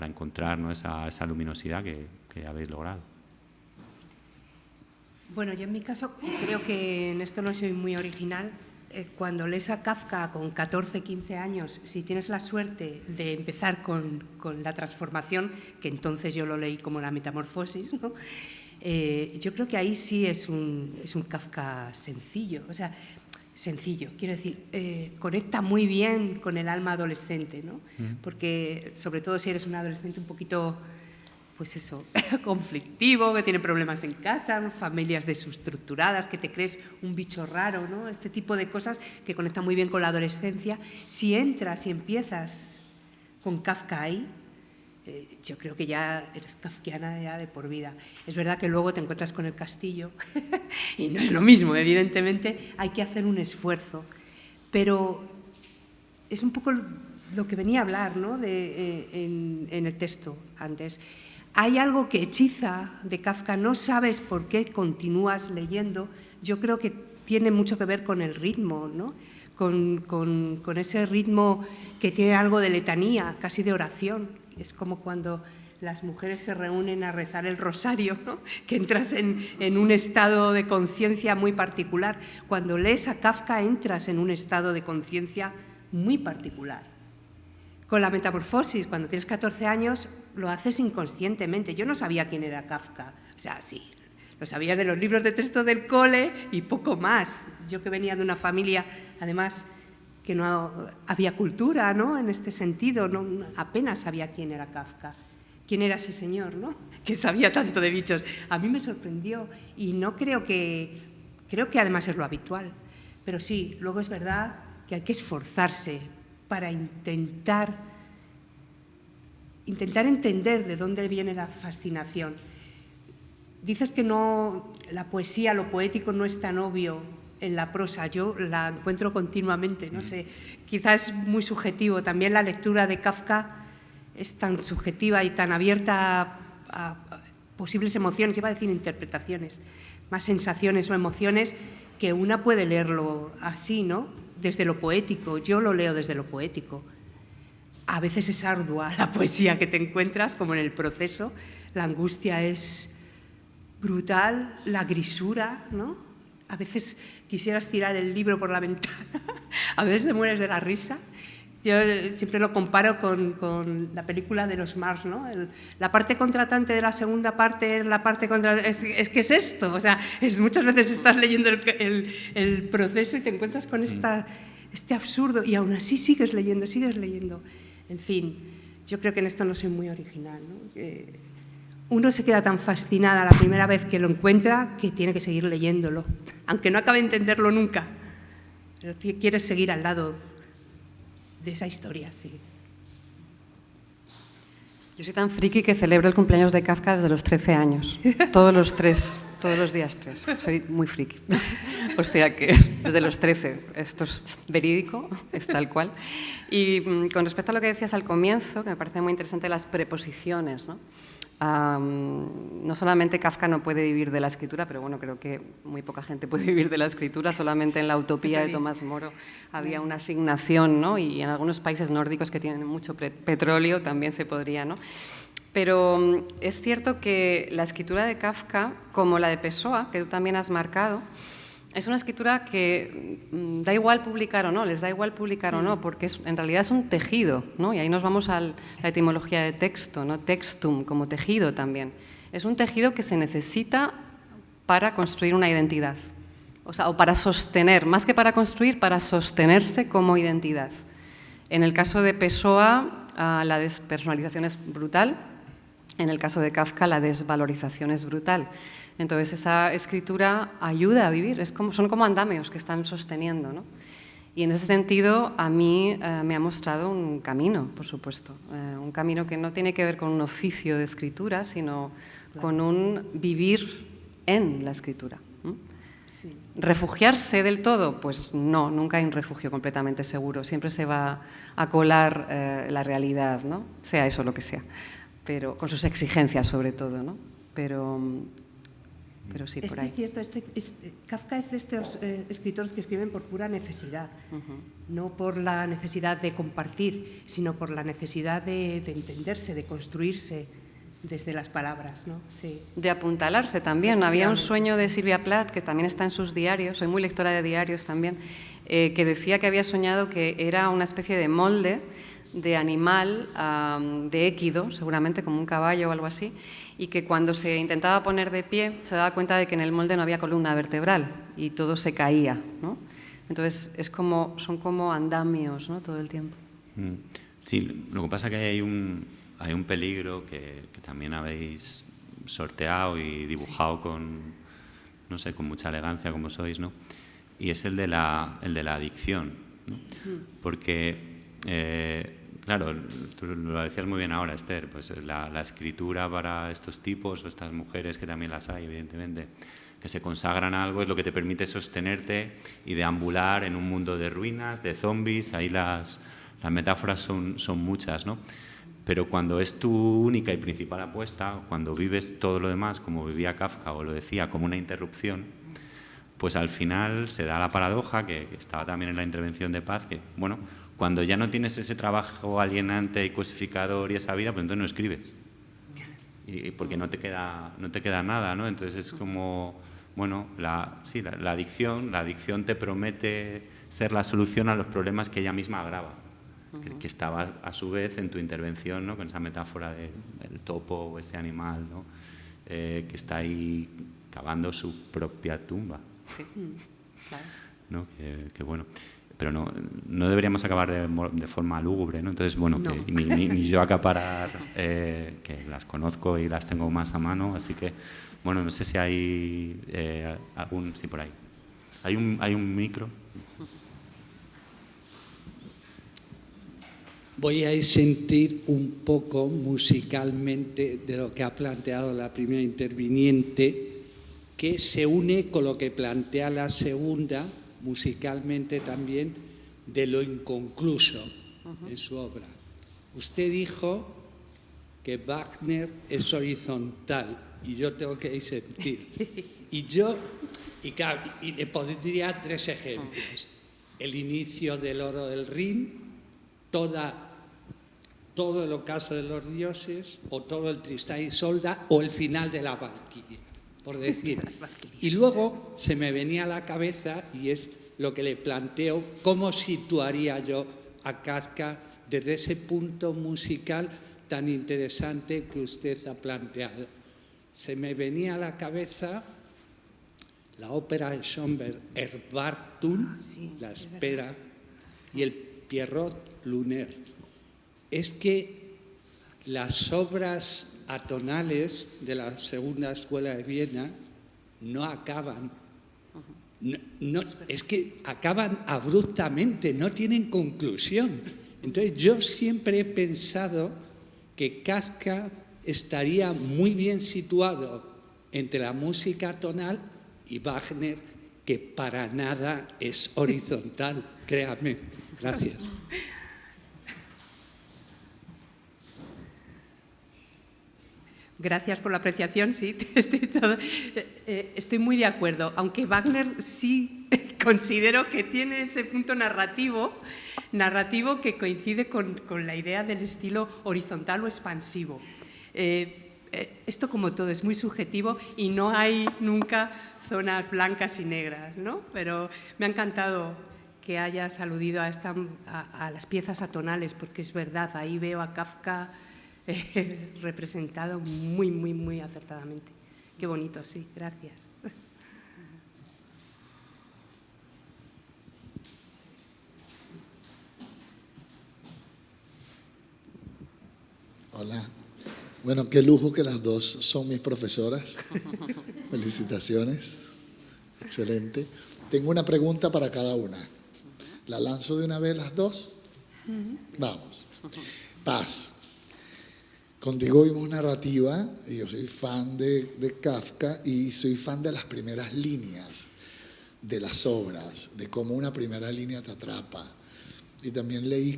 B: encontrar, ¿no?, esa luminosidad que habéis logrado.
C: Bueno, yo en mi caso creo que en esto no soy muy original. Cuando lees a Kafka con 14, 15 años, si tienes la suerte de empezar con la transformación, que entonces yo lo leí como la metamorfosis, ¿no?, yo creo que ahí sí es un Kafka sencillo, o sea, sencillo, quiero decir, conecta muy bien con el alma adolescente, ¿no? Porque sobre todo si eres un adolescente un poquito, pues eso, conflictivo, que tiene problemas en casa, ¿no?, familias desestructuradas, que te crees un bicho raro, ¿no?, este tipo de cosas que conectan muy bien con la adolescencia. Si entras y empiezas con Kafka ahí, yo creo que ya eres kafkiana ya de por vida. Es verdad que luego te encuentras con el castillo y no es lo mismo, evidentemente hay que hacer un esfuerzo, pero es un poco lo que venía a hablar, ¿no?, en el texto antes. Hay algo que hechiza de Kafka, no sabes por qué continúas leyendo. Yo creo que tiene mucho que ver con el ritmo, ¿no?, con ese ritmo que tiene algo de letanía, casi de oración. Es como cuando las mujeres se reúnen a rezar el rosario, ¿no?, que entras en un estado de conciencia muy particular. Cuando lees a Kafka entras en un estado de conciencia muy particular. Con la metamorfosis, cuando tienes 14 años, lo haces inconscientemente. Yo no sabía quién era Kafka, o sea, sí, lo sabía de los libros de texto del cole y poco más. Yo que venía de una familia, además, que no había cultura, ¿no?, en este sentido, no, apenas sabía quién era Kafka, quién era ese señor, ¿no?, que sabía tanto de bichos. A mí me sorprendió y no creo que además es lo habitual, pero sí, luego es verdad que hay que esforzarse para intentar entender de dónde viene la fascinación. Dices que no, la poesía, lo poético no es tan obvio en la prosa. Yo la encuentro continuamente, no sé, quizás es muy subjetivo. También la lectura de Kafka es tan subjetiva y tan abierta a posibles emociones, iba a decir interpretaciones, más sensaciones o emociones, que una puede leerlo así, ¿no?, desde lo poético. Yo lo leo desde lo poético. A veces es ardua la poesía que te encuentras, como en El proceso. La angustia es brutal, la grisura, ¿no? A veces quisieras tirar el libro por la ventana, a veces te mueres de la risa. Yo siempre lo comparo con la película de los Mars, ¿no? La parte contratante de la segunda parte es la parte contratante. Es que es esto, o sea, muchas veces estás leyendo el proceso y te encuentras con esta este absurdo, y aún así sigues leyendo, sigues leyendo. En fin, yo creo que en esto no soy muy original, ¿no? Uno se queda tan fascinada la primera vez que lo encuentra que tiene que seguir leyéndolo, aunque no acabe de entenderlo nunca, pero quieres seguir al lado de esa historia, sí.
D: Yo soy tan friki que celebro el cumpleaños de Kafka desde los 13 años, todos los días 3. Soy muy friki. O sea que desde los 13, esto es verídico, es tal cual. Y con respecto a lo que decías al comienzo, que me parece muy interesante, las preposiciones, ¿no? No solamente Kafka no puede vivir de la escritura, pero bueno, creo que muy poca gente puede vivir de la escritura, solamente en La utopía de Tomás Moro había una asignación, ¿no? Y en algunos países nórdicos que tienen mucho petróleo también se podría, ¿no? Pero es cierto que la escritura de Kafka, como la de Pessoa, que tú también has marcado, es una escritura que da igual publicar o no, les da igual publicar o no, porque en realidad es un tejido, ¿no? Y ahí nos vamos a la etimología de texto, ¿no? Textum, como tejido también. Es un tejido que se necesita para construir una identidad, o para sostener, más que para construir, para sostenerse como identidad. En el caso de Pessoa, la despersonalización es brutal, en el caso de Kafka, la desvalorización es brutal. Entonces, esa escritura ayuda a vivir, son como andamios que están sosteniendo, ¿no? Y en ese sentido, a mí me ha mostrado un camino, por supuesto, un camino que no tiene que ver con un oficio de escritura, sino con un vivir en la escritura.
C: Sí.
D: ¿Refugiarse del todo? Pues no, nunca hay un refugio completamente seguro, siempre se va a colar la realidad, ¿no? Sea eso lo que sea, pero con sus exigencias sobre todo, ¿no? Pero sí, por ahí.
C: Es cierto, Kafka es de estos escritores que escriben por pura necesidad, no por la necesidad de compartir, sino por la necesidad de entenderse, de construirse desde las palabras, ¿no? Sí.
D: De apuntalarse también. Había un sueño de Silvia Plath, que también está en sus diarios, soy muy lectora de diarios también, que decía que había soñado que era una especie de molde de animal, de équido, seguramente como un caballo o algo así, y que cuando se intentaba poner de pie se daba cuenta de que en el molde no había columna vertebral y todo se caía, ¿no? Entonces son como andamios, ¿no? Todo el tiempo.
B: Sí, lo que pasa es que hay un peligro que también habéis sorteado y dibujado con mucha elegancia como sois, ¿no? Y es el de la adicción, ¿no? Porque claro, tú lo decías muy bien ahora, Esther, pues la escritura para estos tipos o estas mujeres, que también las hay, evidentemente, que se consagran a algo, es lo que te permite sostenerte y deambular en un mundo de ruinas, de zombies. Ahí las metáforas son muchas, ¿no? Pero cuando es tu única y principal apuesta, cuando vives todo lo demás, como vivía Kafka o lo decía, como una interrupción, pues al final se da la paradoja, que estaba también en la intervención de Paz, que, bueno, cuando ya no tienes ese trabajo alienante y cosificador y esa vida, pues entonces no escribes. Y porque no te queda nada, ¿no? Entonces es como, bueno, la adicción te promete ser la solución a los problemas que ella misma agrava, que estaba a su vez en tu intervención, ¿no? Con esa metáfora del topo o ese animal, ¿no? Que está ahí cavando su propia tumba.
D: Sí, claro.
B: ¿No? Que bueno. Pero no deberíamos acabar de forma lúgubre, ¿no? Entonces, bueno,
C: no.
B: Ni yo acaparar, que las conozco y las tengo más a mano, así que, bueno, no sé si hay algún... Sí, por ahí. Hay un micro.
E: Voy a sentir un poco musicalmente de lo que ha planteado la primera interviniente, que se une con lo que plantea la segunda, musicalmente también, de lo inconcluso en su obra. Usted dijo que Wagner es horizontal y yo tengo que disentir. Y le pondría 3 ejemplos. El inicio del Oro del Rin, todo el ocaso de los dioses, o todo el Tristán y Isolda, o el final de la Valquiria, por decir. Y luego se me venía a la cabeza, y es lo que le planteo, cómo situaría yo a Kafka desde ese punto musical tan interesante que usted ha planteado. Se me venía a la cabeza la ópera de Schönberg, Erwartung, la espera, y el Pierrot Lunaire. Es que las obras atonales de la segunda escuela de Viena no acaban. No, es que acaban abruptamente, no tienen conclusión. Entonces yo siempre he pensado que Kafka estaría muy bien situado entre la música atonal y Wagner, que para nada es horizontal, créame. Gracias.
C: Gracias por la apreciación, sí, estoy muy de acuerdo, aunque Wagner sí considero que tiene ese punto narrativo que coincide con la idea del estilo horizontal o expansivo. Esto, como todo, es muy subjetivo y no hay nunca zonas blancas y negras, ¿no? Pero me ha encantado que hayas aludido a las piezas atonales, porque es verdad, ahí veo a Kafka representado muy, muy, muy acertadamente. Qué bonito, sí, gracias.
F: Hola. Bueno, qué lujo que las dos son mis profesoras. Felicitaciones. Excelente. Tengo una pregunta para cada una. ¿La lanzo de una vez las dos? Vamos. Paz. Contigo vimos narrativa, y yo soy fan de Kafka y soy fan de las primeras líneas de las obras, de cómo una primera línea te atrapa. Y también leí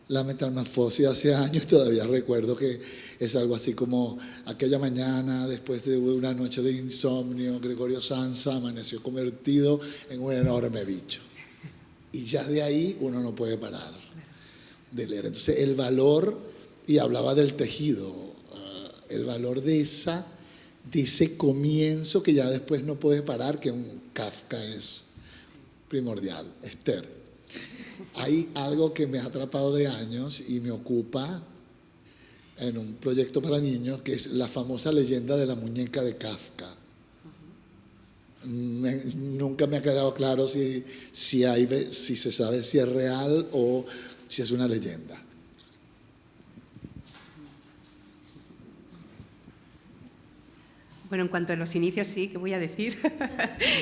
F: La Metamorfosis hace años y todavía recuerdo que es algo así como: aquella mañana, después de una noche de insomnio, Gregorio Samsa amaneció convertido en un enorme bicho. Y ya de ahí uno no puede parar de leer. Entonces el valor, y hablaba del tejido, el valor de ese comienzo que ya después no puede parar, que un Kafka es primordial. Esther, hay algo que me ha atrapado de años y me ocupa en un proyecto para niños, que es la famosa leyenda de la muñeca de Kafka. Nunca me ha quedado claro si se sabe si es real o si es una leyenda.
C: Bueno, en cuanto a los inicios, sí, ¿qué voy a decir?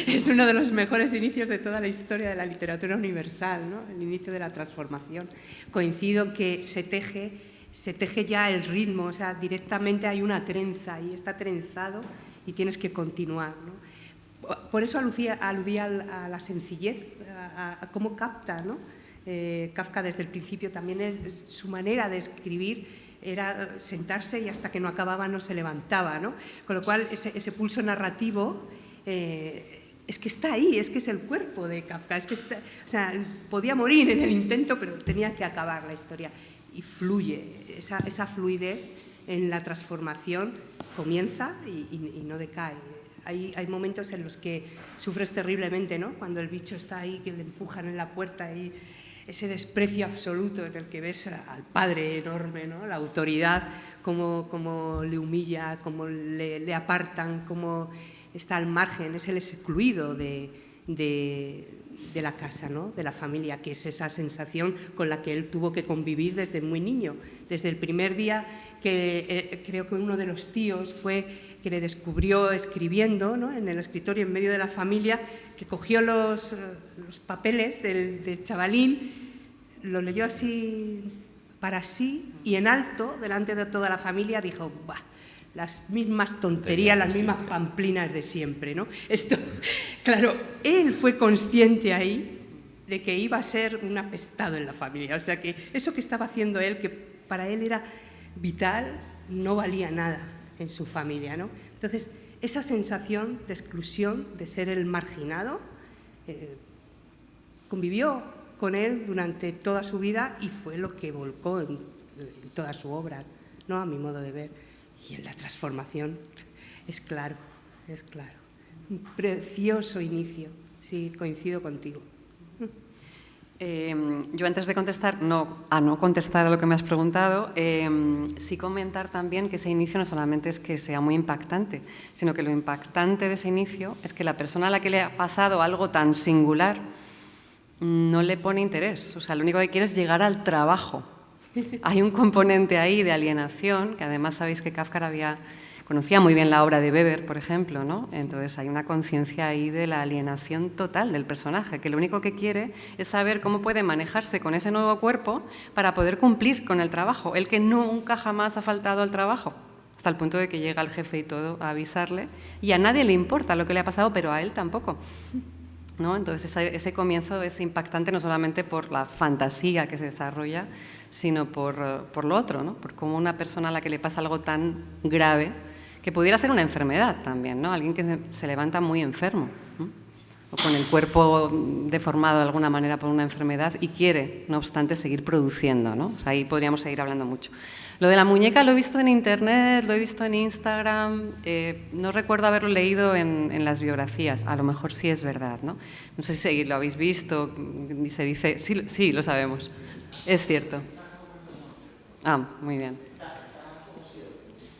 C: Es uno de los mejores inicios de toda la historia de la literatura universal, ¿no? El inicio de la transformación. Coincido que se teje ya el ritmo, o sea, directamente hay una trenza y está trenzado y tienes que continuar, ¿no? Por eso aludía a la sencillez, a cómo capta, ¿no? Kafka desde el principio también su manera de escribir era sentarse y hasta que no acababa no se levantaba, ¿no? Con lo cual ese pulso narrativo es que está ahí, es que es el cuerpo de Kafka, es que está, o sea, podía morir en el intento, pero tenía que acabar la historia y fluye, esa fluidez en la transformación comienza y no decae. Hay momentos en los que sufres terriblemente, ¿no? Cuando el bicho está ahí, que le empujan en la puerta y ese desprecio absoluto en el que ves al padre enorme, ¿no? La autoridad, cómo le humilla, cómo le apartan, cómo está al margen, es el excluido de la casa, ¿no? De la familia, que es esa sensación con la que él tuvo que convivir desde muy niño. Desde el primer día que creo que uno de los tíos fue que le descubrió escribiendo, ¿no? En el escritorio en medio de la familia, que cogió los papeles del chavalín, lo leyó así para sí y en alto, delante de toda la familia, dijo: ¡bah! Las mismas tonterías, las mismas pamplinas de siempre, ¿no? Esto, claro, él fue consciente ahí de que iba a ser un apestado en la familia, o sea que eso que estaba haciendo él, que para él era vital, no valía nada en su familia, ¿no? Entonces, esa sensación de exclusión, de ser el marginado, convivió con él durante toda su vida y fue lo que volcó en toda su obra, ¿no? A mi modo de ver. Y en la transformación es claro, es claro. Un precioso inicio, sí, coincido contigo.
D: Yo antes de contestar, no contestar a lo que me has preguntado, sí comentar también que ese inicio no solamente es que sea muy impactante, sino que lo impactante de ese inicio es que la persona a la que le ha pasado algo tan singular no le pone interés. O sea, lo único que quiere es llegar al trabajo. Hay un componente ahí de alienación, que además sabéis que Kafka conocía muy bien la obra de Weber, por ejemplo, ¿no? Entonces hay una conciencia ahí de la alienación total del personaje, que lo único que quiere es saber cómo puede manejarse con ese nuevo cuerpo para poder cumplir con el trabajo. Él que nunca jamás ha faltado al trabajo, hasta el punto de que llega el jefe y todo a avisarle, y a nadie le importa lo que le ha pasado, pero a él tampoco, ¿no? Entonces ese comienzo es impactante no solamente por la fantasía que se desarrolla, sino por lo otro, ¿no? Por cómo una persona a la que le pasa algo tan grave, que pudiera ser una enfermedad también, ¿no? Alguien que se levanta muy enfermo, ¿no? O con el cuerpo deformado de alguna manera por una enfermedad y quiere, no obstante, seguir produciendo, ¿no? O sea, ahí podríamos seguir hablando mucho. Lo de la muñeca lo he visto en Internet, lo he visto en Instagram, no recuerdo haberlo leído en las biografías, a lo mejor sí es verdad, ¿no? No sé si lo habéis visto, se dice, sí, lo sabemos, es cierto. Ah, muy bien.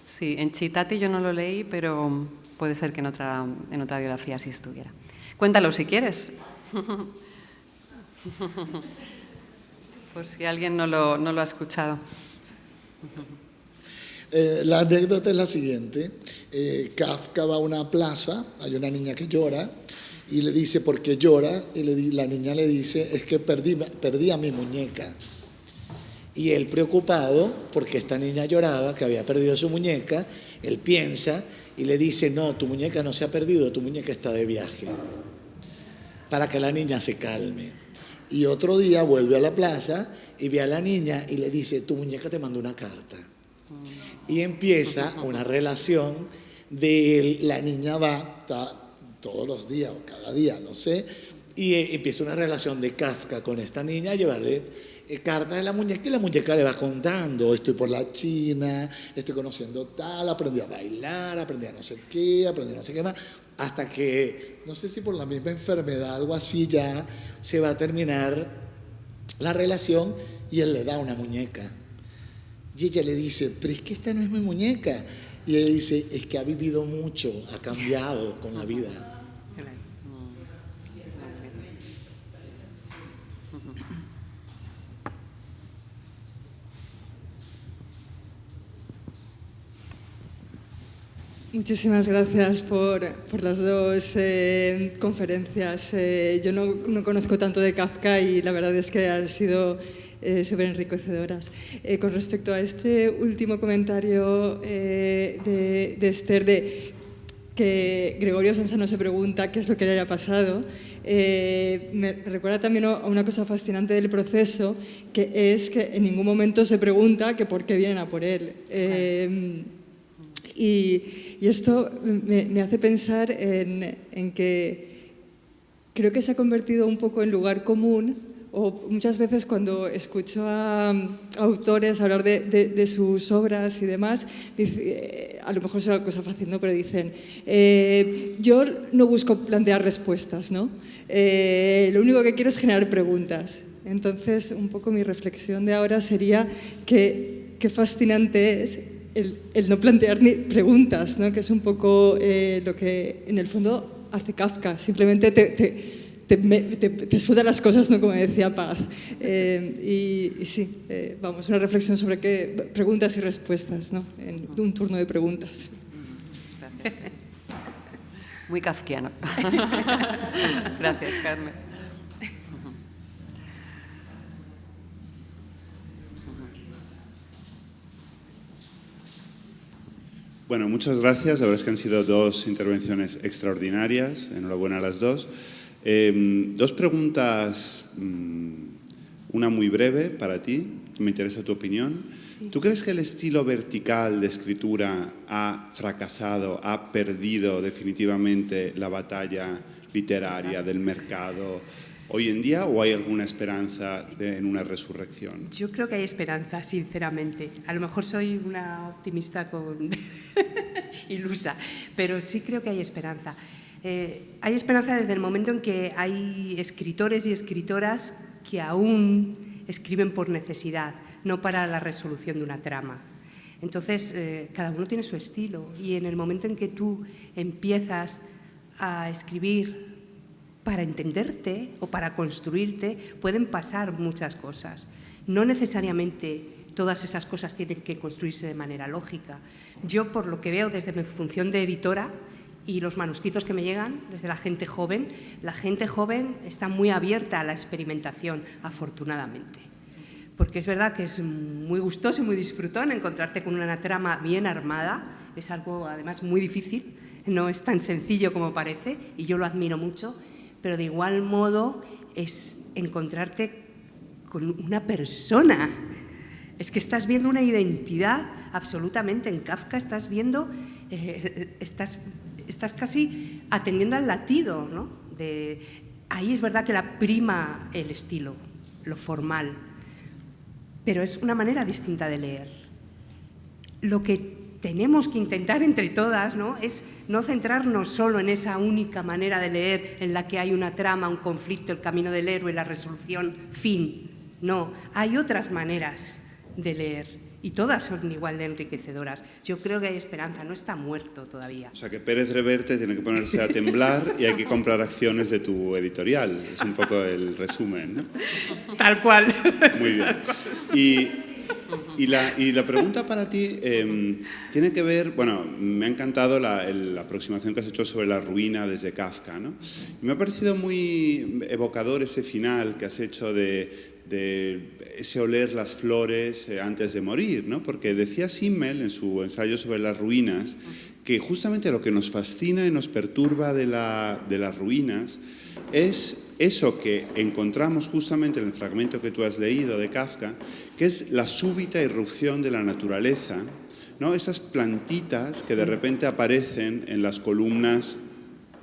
D: Sí, en Chitati yo no lo leí, pero puede ser que en otra biografía sí estuviera. Cuéntalo si quieres. Por si alguien no lo ha escuchado.
F: La anécdota es la siguiente. Kafka va a una plaza, hay una niña que llora y le dice, ¿por qué llora? Y la niña le dice, es que perdí a mi muñeca. Y él, preocupado porque esta niña lloraba, que había perdido su muñeca, él piensa y le dice, no, tu muñeca no se ha perdido, tu muñeca está de viaje, para que la niña se calme. Y otro día vuelve a la plaza y ve a la niña y le dice, tu muñeca te mandó una carta. Y empieza una relación de la niña va todos los días o cada día, no sé, y empieza una relación de Kafka con esta niña a llevarle cartas de la muñeca y la muñeca le va contando, estoy por la China, estoy conociendo tal, aprendí a bailar, aprendí a no sé qué más, hasta que, no sé si por la misma enfermedad, algo así, ya se va a terminar la relación y él le da una muñeca. Y ella le dice, pero es que esta no es mi muñeca. Y él dice, es que ha vivido mucho, ha cambiado con la vida.
G: Muchísimas gracias por las dos conferencias. Yo no conozco tanto de Kafka y la verdad es que han sido súper enriquecedoras. Con respecto a este último comentario de Esther, de que Gregorio Sansano se pregunta qué es lo que le haya pasado, me recuerda también a una cosa fascinante del proceso, que es que en ningún momento se pregunta que por qué vienen a por él. Y esto me hace pensar en que creo que se ha convertido un poco en lugar común, o muchas veces cuando escucho a autores hablar de sus obras y demás, a lo mejor es una cosa fácil, ¿no? Pero dicen, yo no busco plantear respuestas, ¿no? Lo único que quiero es generar preguntas. Entonces, un poco mi reflexión de ahora sería que qué fascinante es el no plantear ni preguntas, ¿no? Que es un poco lo que en el fondo hace Kafka, simplemente te suda las cosas, ¿no? Como decía Paz. Y sí, vamos, una reflexión sobre qué preguntas y respuestas, ¿no? En un turno de preguntas.
D: Gracias. Muy kafkiano. Gracias, Carmen.
A: Bueno, muchas gracias. La verdad es que han sido dos intervenciones extraordinarias. Enhorabuena a las dos. Dos preguntas, una muy breve para ti, me interesa tu opinión. Sí. ¿Tú crees que el estilo vertical de escritura ha fracasado, ha perdido definitivamente la batalla literaria del mercado hoy en día, o hay alguna esperanza en una resurrección?
C: Yo creo que hay esperanza, sinceramente. A lo mejor soy una optimista ilusa, pero sí creo que hay esperanza. Hay esperanza desde el momento en que hay escritores y escritoras que aún escriben por necesidad, no para la resolución de una trama. Entonces, cada uno tiene su estilo, y en el momento en que tú empiezas a escribir para entenderte o para construirte pueden pasar muchas cosas. No necesariamente todas esas cosas tienen que construirse de manera lógica. Yo, por lo que veo desde mi función de editora y los manuscritos que me llegan desde la gente joven está muy abierta a la experimentación, afortunadamente. Porque es verdad que es muy gustoso y muy disfrutón encontrarte con una trama bien armada. Es algo, además, muy difícil, no es tan sencillo como parece, y yo lo admiro mucho, pero de igual modo es encontrarte con una persona. Es que estás viendo una identidad absolutamente. En Kafka estás viendo, estás casi atendiendo al latido, ¿no? Ahí es verdad que la prima el estilo, lo formal, pero es una manera distinta de leer. Lo que tenemos que intentar entre todas, ¿no?, es no centrarnos solo en esa única manera de leer en la que hay una trama, un conflicto, el camino del héroe, la resolución, fin. No, hay otras maneras de leer y todas son igual de enriquecedoras. Yo creo que hay esperanza, no está muerto todavía.
A: O sea que Pérez Reverte tiene que ponerse a temblar y hay que comprar acciones de tu editorial. Es un poco el resumen, ¿no?
C: Tal cual.
A: Muy bien. Y la pregunta para ti tiene que ver, bueno, me ha encantado la aproximación que has hecho sobre la ruina desde Kafka, ¿no? Y me ha parecido muy evocador ese final que has hecho de ese oler las flores antes de morir, ¿no? Porque decía Simmel en su ensayo sobre las ruinas que justamente lo que nos fascina y nos perturba de las ruinas es eso que encontramos justamente en el fragmento que tú has leído de Kafka, que es la súbita irrupción de la naturaleza, ¿no? Esas plantitas que de repente aparecen en las columnas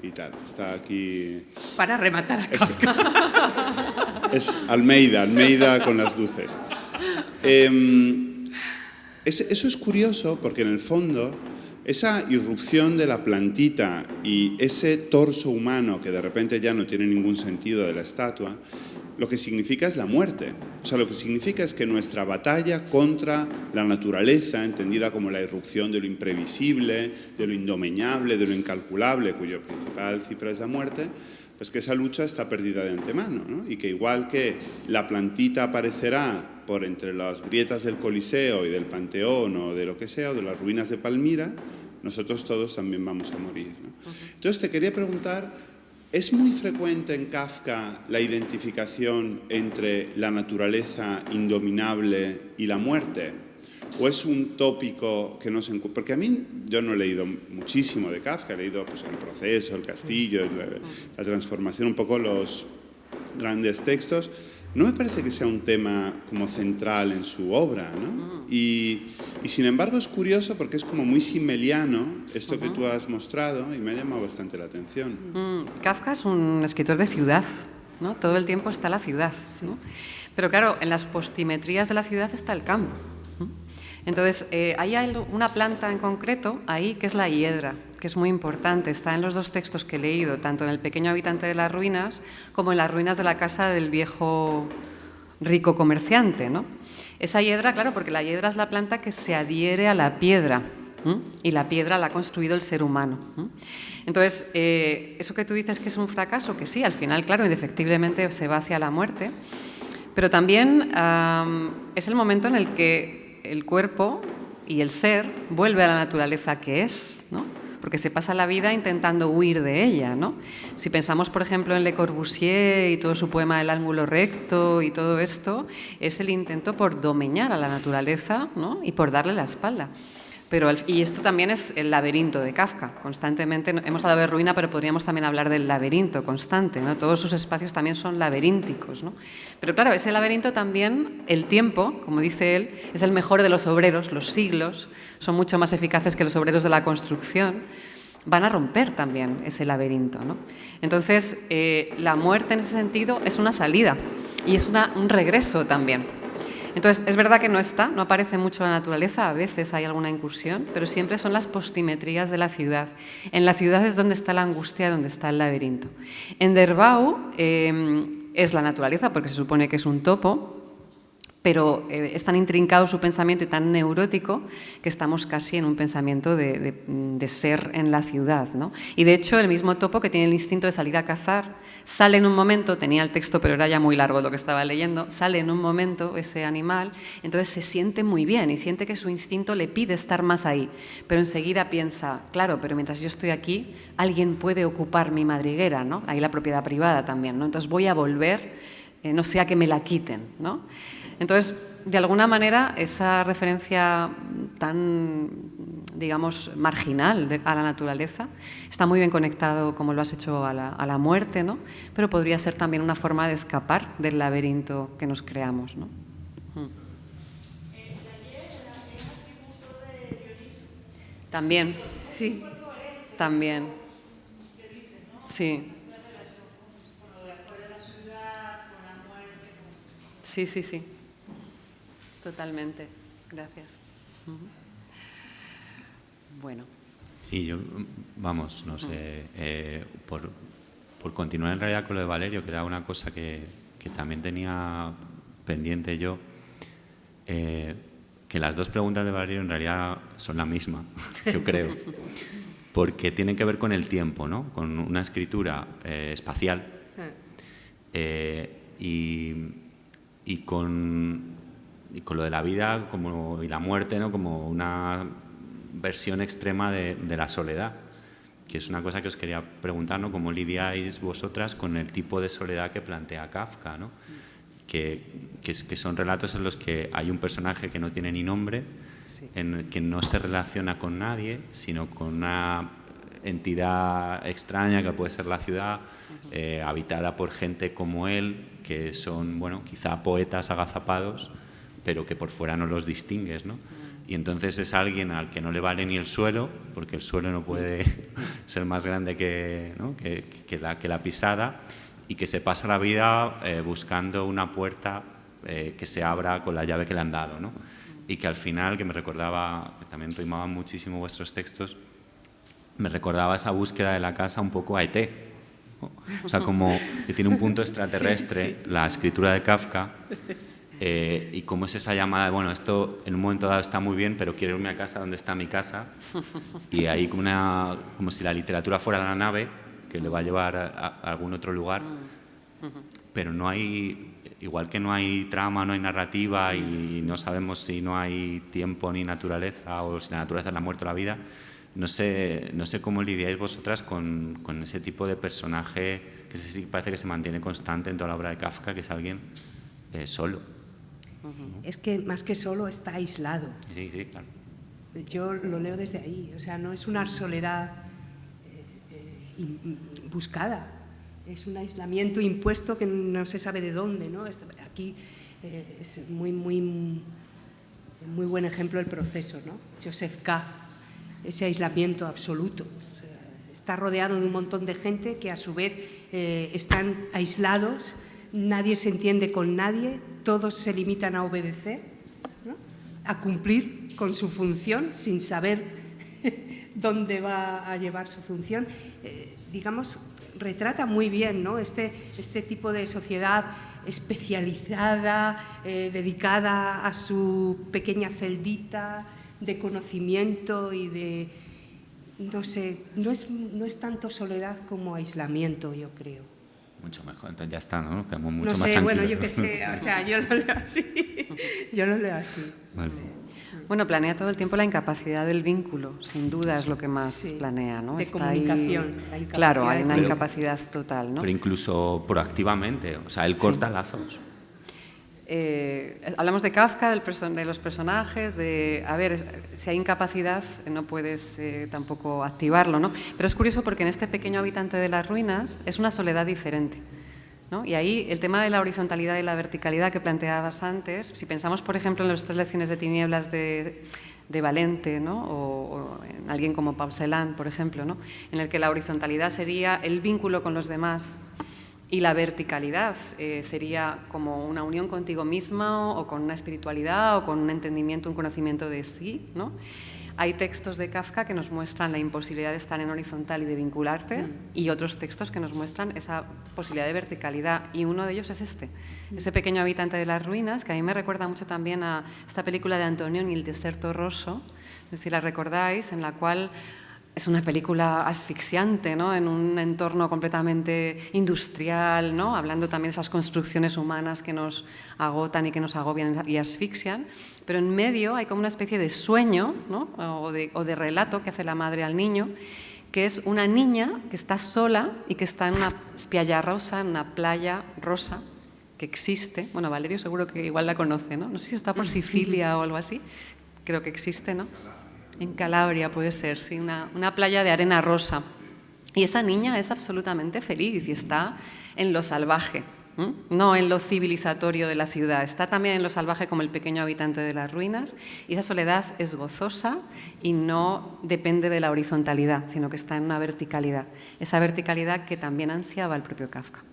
A: y tal. Está aquí...
C: Para rematar a Kafka.
A: Es Almeida con las luces. Eso es curioso porque en el fondo esa irrupción de la plantita y ese torso humano que de repente ya no tiene ningún sentido de la estatua, lo que significa es la muerte. O sea, lo que significa es que nuestra batalla contra la naturaleza, entendida como la irrupción de lo imprevisible, de lo indomeñable, de lo incalculable, cuyo principal cifra es la muerte, pues que esa lucha está perdida de antemano, ¿no? Y que igual que la plantita aparecerá por entre las grietas del Coliseo y del Panteón o de lo que sea, o de las ruinas de Palmira, nosotros todos también vamos a morir, ¿no? Entonces te quería preguntar, ¿es muy frecuente en Kafka la identificación entre la naturaleza indominable y la muerte? ¿O es un tópico que no se encuentra? Porque a mí, yo no he leído muchísimo de Kafka, he leído pues, El proceso, El castillo, la transformación, un poco los grandes textos. No me parece que sea un tema como central en su obra, ¿no? Y sin embargo es curioso porque es como muy simmeliano esto que tú has mostrado y me ha llamado bastante la atención.
D: Kafka es un escritor de ciudad, ¿no? Todo el tiempo está la ciudad, ¿no? Pero claro, en las postimetrías de la ciudad está el campo. Entonces, hay una planta en concreto ahí que es la hiedra, que es muy importante. Está en los dos textos que he leído, tanto en El pequeño habitante de las ruinas como en las ruinas de la casa del viejo rico comerciante, ¿no? Esa hiedra, claro, porque la hiedra es la planta que se adhiere a la piedra, y la piedra la ha construido el ser humano. Entonces, eso que tú dices que es un fracaso, que sí, al final, claro, indefectiblemente se va hacia la muerte, pero también es el momento en el que el cuerpo y el ser vuelve a la naturaleza que es, ¿no? Porque se pasa la vida intentando huir de ella, ¿no? Si pensamos, por ejemplo, en Le Corbusier y todo su poema El ángulo recto y todo esto, es el intento por domeñar a la naturaleza, ¿no? Y por darle la espalda. Y esto también es el laberinto de Kafka. Constantemente, hemos hablado de ruina, pero podríamos también hablar del laberinto constante, ¿no? Todos sus espacios también son laberínticos, ¿no? Pero claro, ese laberinto también, el tiempo, como dice él, es el mejor de los obreros. Los siglos son mucho más eficaces que los obreros de la construcción. Van a romper también ese laberinto, ¿no? Entonces, la muerte en ese sentido es una salida y es un regreso también. Entonces, es verdad que no aparece mucho la naturaleza, a veces hay alguna incursión, pero siempre son las postimetrías de la ciudad. En la ciudad es donde está la angustia, donde está el laberinto. En Derbau es la naturaleza, porque se supone que es un topo, pero es tan intrincado su pensamiento y tan neurótico que estamos casi en un pensamiento de ser en la ciudad, ¿no? Y de hecho, el mismo topo que tiene el instinto de salir a cazar sale en un momento, tenía el texto pero era ya muy largo lo que estaba leyendo, sale en un momento ese animal, entonces se siente muy bien y siente que su instinto le pide estar más ahí, pero enseguida piensa, claro, pero mientras yo estoy aquí, alguien puede ocupar mi madriguera, ¿no? Ahí la propiedad privada también, ¿no? Entonces voy a volver, no sea que me la quiten, ¿no? Entonces, de alguna manera, esa referencia tan, digamos, marginal a la naturaleza está muy bien conectado, como lo has hecho, a la muerte, ¿no? Pero podría ser también una forma de escapar del laberinto que nos creamos, ¿no? También.
C: Sí.
D: También. Sí. Sí, sí, sí. Totalmente. Gracias. Bueno.
B: Sí, yo, vamos, no sé, por continuar en realidad con lo de Valerio, que era una cosa que también tenía pendiente yo, que las dos preguntas de Valerio en realidad son la misma, yo creo, porque tienen que ver con el tiempo, ¿no? Con una escritura espacial y con lo de la vida y la muerte, ¿no? Como una versión extrema de la soledad, que es una cosa que os quería preguntar, ¿no? ¿Cómo lidiáis vosotras con el tipo de soledad que plantea Kafka, ¿no? Que son relatos en los que hay un personaje que no tiene ni nombre, sí, en el que no se relaciona con nadie, sino con una entidad extraña que puede ser la ciudad, habitada por gente como él, que son, bueno, quizá poetas agazapados, pero que por fuera no los distingues, ¿no? Y entonces es alguien al que no le vale ni el suelo, porque el suelo no puede ser más grande que, ¿no? que la pisada, y que se pasa la vida buscando una puerta que se abra con la llave que le han dado, ¿no? Y que al final, que me recordaba, que también rimaban muchísimo vuestros textos, me recordaba esa búsqueda de la casa un poco a ET, ¿no? O sea, como que tiene un punto extraterrestre, sí, sí, la escritura de Kafka, y cómo es esa llamada de, bueno, esto en un momento dado está muy bien, pero quiero irme a casa donde está mi casa, y ahí como si la literatura fuera la nave que le va a llevar a algún otro lugar, pero no hay, igual que no hay trama, no hay narrativa y no sabemos si no hay tiempo ni naturaleza, o si la naturaleza es la muerte o la vida. No sé cómo lidiáis vosotras con ese tipo de personaje que sí parece que se mantiene constante en toda la obra de Kafka, que es alguien solo. ¿No?
C: Es que más que solo está aislado.
B: Sí, sí, claro.
C: Yo lo leo desde ahí, o sea, no es una soledad buscada, es un aislamiento impuesto que no se sabe de dónde, ¿no? Aquí es muy buen ejemplo el proceso, ¿no? Joseph K., ese aislamiento absoluto. O sea, está rodeado de un montón de gente que a su vez están aislados, nadie se entiende con nadie, todos se limitan a obedecer, ¿no? A cumplir con su función sin saber dónde va a llevar su función. Digamos, retrata muy bien, ¿no? Este tipo de sociedad especializada, dedicada a su pequeña celdita de conocimiento y de, no sé, no es tanto soledad como aislamiento, yo creo.
B: Mucho mejor, entonces ya está, ¿no? Quedamos mucho
C: no
B: más
C: sé,
B: tranquilos.
C: bueno, yo qué sé, o sea, yo lo leo así. Yo lo leo así.
B: Vale.
C: Sí.
D: Bueno, planea todo el tiempo la incapacidad del vínculo, sin duda es lo que más
C: sí,
D: planea, ¿no?
C: De
D: Está
C: comunicación.
D: Ahí, claro, hay una incapacidad total, ¿no?
B: Pero incluso proactivamente, o sea, él corta lazos.
D: Hablamos de Kafka, de los personajes, a ver, si hay incapacidad no puedes tampoco activarlo, ¿no? Pero es curioso porque en este pequeño habitante de las ruinas es una soledad diferente, ¿no? Y ahí el tema de la horizontalidad y la verticalidad que planteabas antes, si pensamos, por ejemplo, en las 3 lecciones de tinieblas de Valente, ¿no? O en alguien como Pau Celan, por ejemplo, ¿no? En el que la horizontalidad sería el vínculo con los demás y la verticalidad sería como una unión contigo misma o con una espiritualidad o con un entendimiento, un conocimiento de sí, ¿no? Hay textos de Kafka que nos muestran la imposibilidad de estar en horizontal y de vincularte, y otros textos que nos muestran esa posibilidad de verticalidad, y uno de ellos es ese pequeño habitante de las ruinas, que a mí me recuerda mucho también a esta película de Antonioni, El deserto rosso, no sé si la recordáis, en la cual Es una película asfixiante, ¿no? En un entorno completamente industrial, ¿no? Hablando también de esas construcciones humanas que nos agotan y que nos agobian y asfixian. Pero en medio hay como una especie de sueño, ¿no? o de relato que hace la madre al niño, que es una niña que está sola y que está en una spiaggia rosa, en una playa rosa que existe. Bueno, Valerio seguro que igual la conoce, ¿no? No sé si está por Sicilia o algo así. Creo que existe, ¿no? En Calabria puede ser, sí, una playa de arena rosa. Y esa niña es absolutamente feliz y está en lo salvaje, no en lo civilizatorio de la ciudad. Está también en lo salvaje como el pequeño habitante de las ruinas. Y esa soledad es gozosa y no depende de la horizontalidad, sino que está en una verticalidad. Esa verticalidad que también ansiaba el propio Kafka.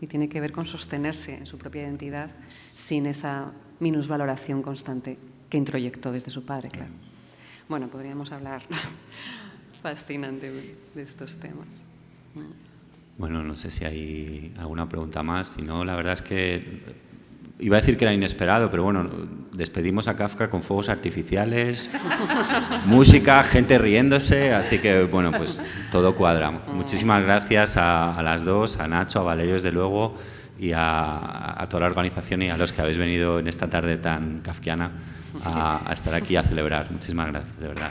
D: Y tiene que ver con sostenerse en su propia identidad sin esa minusvaloración constante que introyectó desde su padre, claro. Bueno, podríamos hablar fascinante de estos temas.
B: Bueno, no sé si hay alguna pregunta más. Si no, la verdad es que iba a decir que era inesperado, pero bueno, despedimos a Kafka con fuegos artificiales, música, gente riéndose, así que bueno, pues todo cuadra. Muchísimas gracias a las dos, a Nacho, a Valerio desde luego, y a toda la organización y a los que habéis venido en esta tarde tan kafkiana a estar aquí a celebrar. Muchísimas gracias, de verdad.